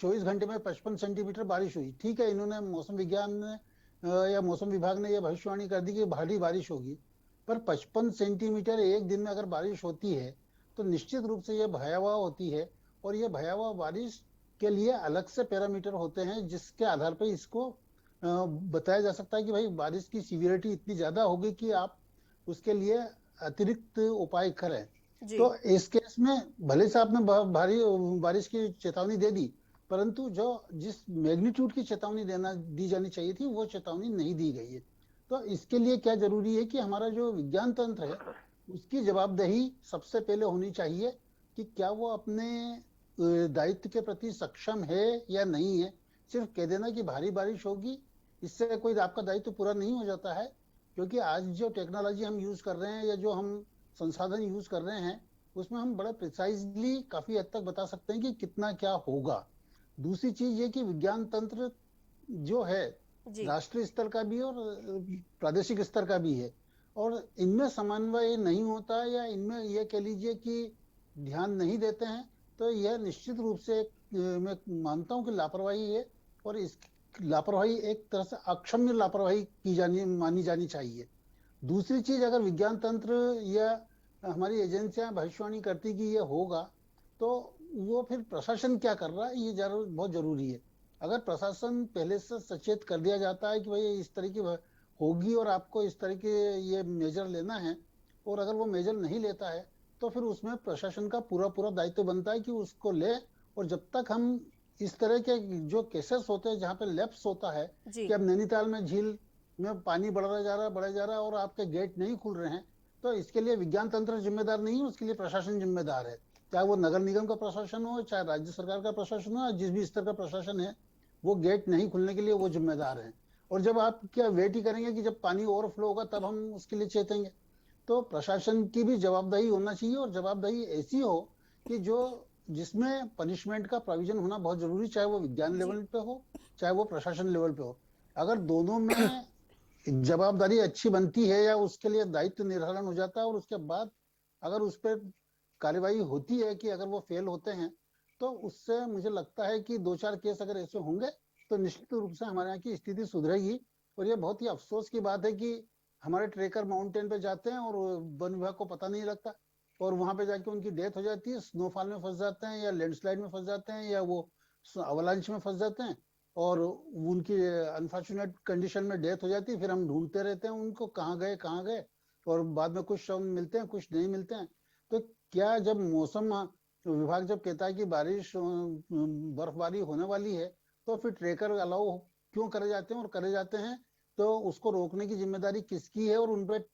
24 घंटे में 55 सेंटीमीटर बारिश हुई। ठीक है, इन्होंने मौसम विज्ञान ने या मौसम विभाग ने यह भविष्यवाणी कर दी कि भारी बारिश होगी, पर 55 सेंटीमीटर एक दिन में अगर बारिश होती है तो निश्चित रूप से यह भयावह होती है, और यह भयावह बारिश के लिए अलग से पैरामीटर होते हैं जिसके आधार पर इसको बताया जा सकता है कि भाई बारिश की सीवियरिटी इतनी ज्यादा होगी कि आप उसके लिए अतिरिक्त उपाय करें। तो इस केस में भले से आपने भारी बारिश की चेतावनी दे दी, परंतु जो जिस मैग्नीट्यूड की चेतावनी दी जानी चाहिए थी वो चेतावनी नहीं दी गई है। तो इसके लिए क्या जरूरी है कि हमारा जो विज्ञान तंत्र है उसकी जवाबदेही सबसे पहले होनी चाहिए कि क्या वो अपने दायित्व के प्रति सक्षम है या नहीं है। सिर्फ कह देना कि भारी बारिश होगी, इससे कोई आपका दायित्व पूरा नहीं हो जाता है, क्योंकि आज जो टेक्नोलॉजी हम यूज कर रहे हैं या जो हम संसाधन यूज कर रहे हैं उसमें हम बड़ा प्रिसाइजली काफी हद तक बता सकते हैं कि कितना क्या होगा। दूसरी चीज ये कि विज्ञान तंत्र जो है राष्ट्रीय स्तर का भी और प्रादेशिक स्तर का भी है, और इनमें समन्वय नहीं होता या इनमें ये कह लीजिए कि ध्यान नहीं देते हैं, तो यह निश्चित रूप से मैं मानता हूं कि लापरवाही है, और इस लापरवाही एक तरह से अक्षम्य लापरवाही मानी जानी चाहिए। दूसरी चीज, अगर विज्ञान तंत्र या हमारी एजेंसियां भविष्यवाणी करती कि ये होगा, तो वो फिर प्रशासन क्या कर रहा है ये बहुत जरूरी है। अगर प्रशासन पहले से सचेत कर दिया जाता है कि भाई इस तरह की होगी और आपको इस तरह के ये मेजर लेना है, और अगर वो मेजर नहीं लेता है तो फिर उसमें प्रशासन का पूरा दायित्व बनता है कि उसको ले। और जब तक हम इस तरह के जो केसेस होते हैं जहाँ पे लैप्स होता है कि अब नैनीताल में झील में पानी बढ़ा जा रहा है और आपके गेट नहीं खुल रहे हैं, तो इसके लिए विज्ञान तंत्र जिम्मेदार नहीं है, उसके लिए प्रशासन जिम्मेदार है। चाहे वो नगर निगम का प्रशासन हो, चाहे राज्य सरकार का प्रशासन हो, जिस भी स्तर का प्रशासन है, वो गेट नहीं खुलने के लिए वो जिम्मेदार है। और जब आप क्या वेट ही करेंगे कि जब पानी ओवरफ्लो होगा तब हम उसके लिए चेतेंगे? तो प्रशासन की भी जवाबदेही होना चाहिए, और जवाबदेही ऐसी हो कि जिसमें पनिशमेंट का प्रोविजन होना बहुत जरूरी, चाहे वो विज्ञान लेवल पे हो चाहे वो प्रशासन लेवल पे हो। अगर दोनों में जवाबदारी अच्छी बनती है या उसके लिए दायित्व निर्धारण हो जाता है, और उसके बाद अगर उस पर कार्यवाही होती है कि अगर वो फेल होते हैं, तो उससे मुझे लगता है कि 2-4 केस अगर ऐसे होंगे तो निश्चित रूप से हमारे यहाँ की स्थिति सुधरेगी। और ये बहुत ही अफसोस की बात है कि हमारे ट्रेकर माउंटेन पे जाते हैं और वन विभाग को पता नहीं लगता, और वहां पे जाके उनकी डेथ हो जाती है, स्नोफॉल में फंस जाते हैं या लैंडस्लाइड में फंस जाते हैं या वो अवलांच में फंस जाते हैं, और उनकी अनफॉर्चुनेट कंडीशन में डेथ हो जाती है। फिर हम ढूंढते रहते हैं उनको, कहाँ गए, और बाद में कुछ शव मिलते हैं, कुछ नहीं मिलते हैं। तो क्या जब मौसम विभाग जब कहता है कि बारिश बर्फबारी होने वाली है, तो फिर ट्रेकर अलाउ क्यों करे जाते हैं, और करे जाते हैं तो उसको रोकने की जिम्मेदारी किसकी है और उन पर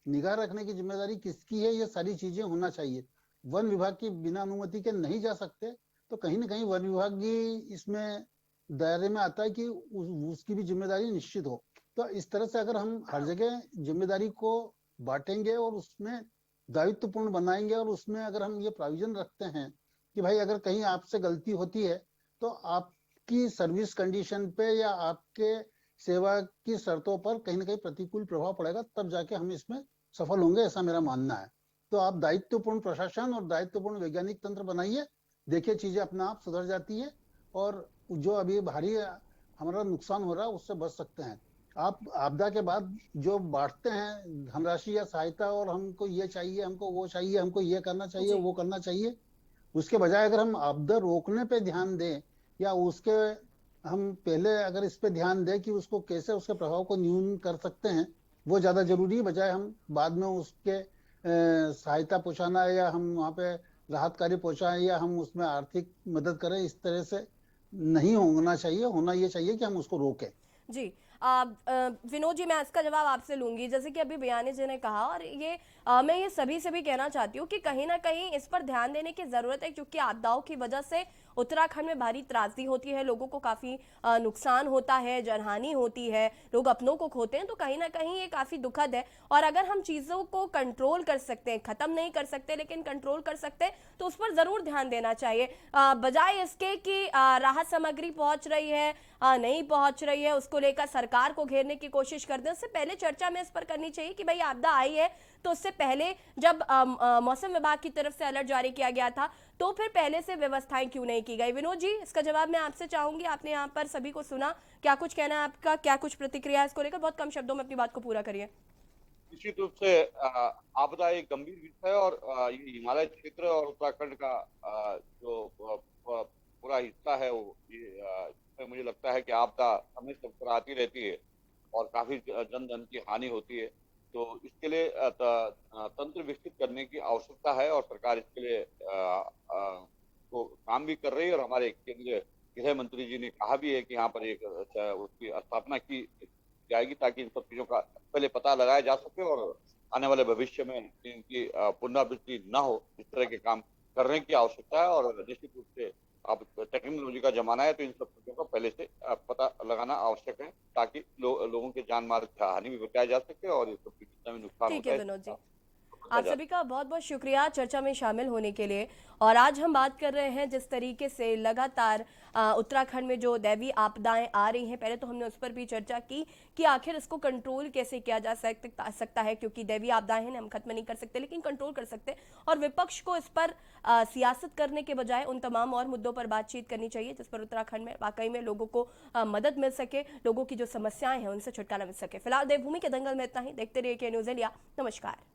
निगाह रखने की जिम्मेदारी किसकी है? ये सारी चीजें होना चाहिए। वन विभाग की बिना अनुमति के नहीं जा सकते, तो कहीं ना कहीं वन विभाग भी इसमें दायरे में आता है कि उसकी भी जिम्मेदारी निश्चित हो। तो इस तरह से अगर हम हर जगह जिम्मेदारी को बांटेंगे और उसमें दायित्वपूर्ण बनाएंगे, और उसमें अगर हम ये प्रोविजन रखते हैं कि भाई अगर कहीं आपसे गलती होती है तो आपकी सर्विस कंडीशन पे या आपके सेवा की शर्तों पर कहीं ना कहीं प्रतिकूल प्रभाव पड़ेगा, तब जाके हम इसमें सफल होंगे, ऐसा मेरा मानना है। तो आप दायित्वपूर्ण प्रशासन और दायित्वपूर्ण वैज्ञानिक तंत्र बनाइए, देखिए चीजें अपने आप सुधर जाती है, और जो अभी भारी हमारा नुकसान हो रहा है उससे बच सकते हैं। आप आपदा के बाद जो बांटते हैं धनराशि या सहायता, और हमको ये चाहिए, हमको वो चाहिए, हमको ये करना चाहिए, वो करना चाहिए, उसके बजाय अगर हम आपदा रोकने पे ध्यान दें, या उसके हम पहले अगर इस पे ध्यान दें कि उसको कैसे उसके प्रभाव को न्यून कर सकते हैं, वो ज्यादा जरूरी है, बजाय हम बाद में उसके सहायता पहुंचाना या हम वहाँ पे राहत कार्य पहुंचाएं या हम उसमें आर्थिक मदद करें। इस तरह से नहीं होना चाहिए। होना ये चाहिए कि हम उसको रोकें। जी विनोद जी, मैं इसका जवाब आपसे लूंगी। जैसे कि अभी बयानी जी ने कहा, और ये मैं ये सभी से भी कहना चाहती हूँ कि कहीं ना कहीं इस पर ध्यान देने की जरूरत है, क्योंकि आपदाओं की वजह से उत्तराखंड में भारी त्रासदी होती है, लोगों को काफी नुकसान होता है, जनहानि होती है, लोग अपनों को खोते हैं, तो कहीं ना कहीं ये काफी दुखद है। और अगर हम चीजों को कंट्रोल कर सकते हैं, खत्म नहीं कर सकते लेकिन कंट्रोल कर सकते हैं, तो उस पर जरूर ध्यान देना चाहिए, बजाय इसके कि राहत सामग्री पहुंच रही है, नहीं पहुंच रही है, उसको लेकर सरकार को घेरने की कोशिश करते हैं। उससे पहले चर्चा में इस पर करनी चाहिए कि भाई आपदा आई है, तो उससे पहले जब मौसम विभाग की तरफ से अलर्ट जारी किया गया था, तो फिर पहले से व्यवस्थाएं क्यों नहीं की गई? विनोद जी, इसका जवाब मैं आपसे चाहूंगी। आपने यहाँ पर सभी को सुना, क्या कुछ कहना है आपका, क्या कुछ प्रतिक्रिया है इसको लेकर? बहुत कम शब्दों में अपनी बात को पूरा करिए। निश्चित रूप से आपदा एक गंभीर विषय है, और ये हिमालय क्षेत्र और उत्तराखंड का जो पूरा हिस्सा है वो इसमें मुझे लगता है कि आपदा समय से पर आती रहती है और काफी जन धन की हानि होती है। तो इसके लिए तंत्र विकसित करने की आवश्यकता है और सरकार इसके लिए तो काम भी कर रही है और हमारे केंद्रीय गृह मंत्री जी ने कहा भी है कि यहाँ पर एक उसकी स्थापना की जाएगी ताकि इन सब चीजों का पहले पता लगाया जा सके और आने वाले भविष्य में इनकी पुनरावृत्ति न हो। इस तरह के काम करने की आवश्यकता है और निश्चित रूप से अब टेक्नोलॉजी का जमाना है तो इन सब चीजों का पहले से पता लगाना आवश्यक है ताकि लोगों के जान माल की हानि भी बचाया जा सके और इस सब जितना भी नुकसान ठीक है विनोद जी, आप सभी का बहुत बहुत शुक्रिया चर्चा में शामिल होने के लिए। और आज हम बात कर रहे हैं जिस तरीके से लगातार उत्तराखंड में जो दैवीय आपदाएं आ रही हैं, पहले तो हमने उस पर भी चर्चा की कि आखिर इसको कंट्रोल कैसे किया जा सकता है, क्योंकि दैवीय आपदाएं हैं हम खत्म नहीं कर सकते लेकिन कंट्रोल कर सकते। और विपक्ष को इस पर सियासत करने के बजाय उन तमाम और मुद्दों पर बातचीत करनी चाहिए जिस पर उत्तराखंड में वाकई में लोगों को मदद मिल सके, लोगों की जो समस्याएं हैं उनसे छुटकारा मिल सके। फिलहाल देवभूमि के दंगल में इतना ही। देखते रहिए के न्यूज़ इंडिया। नमस्कार।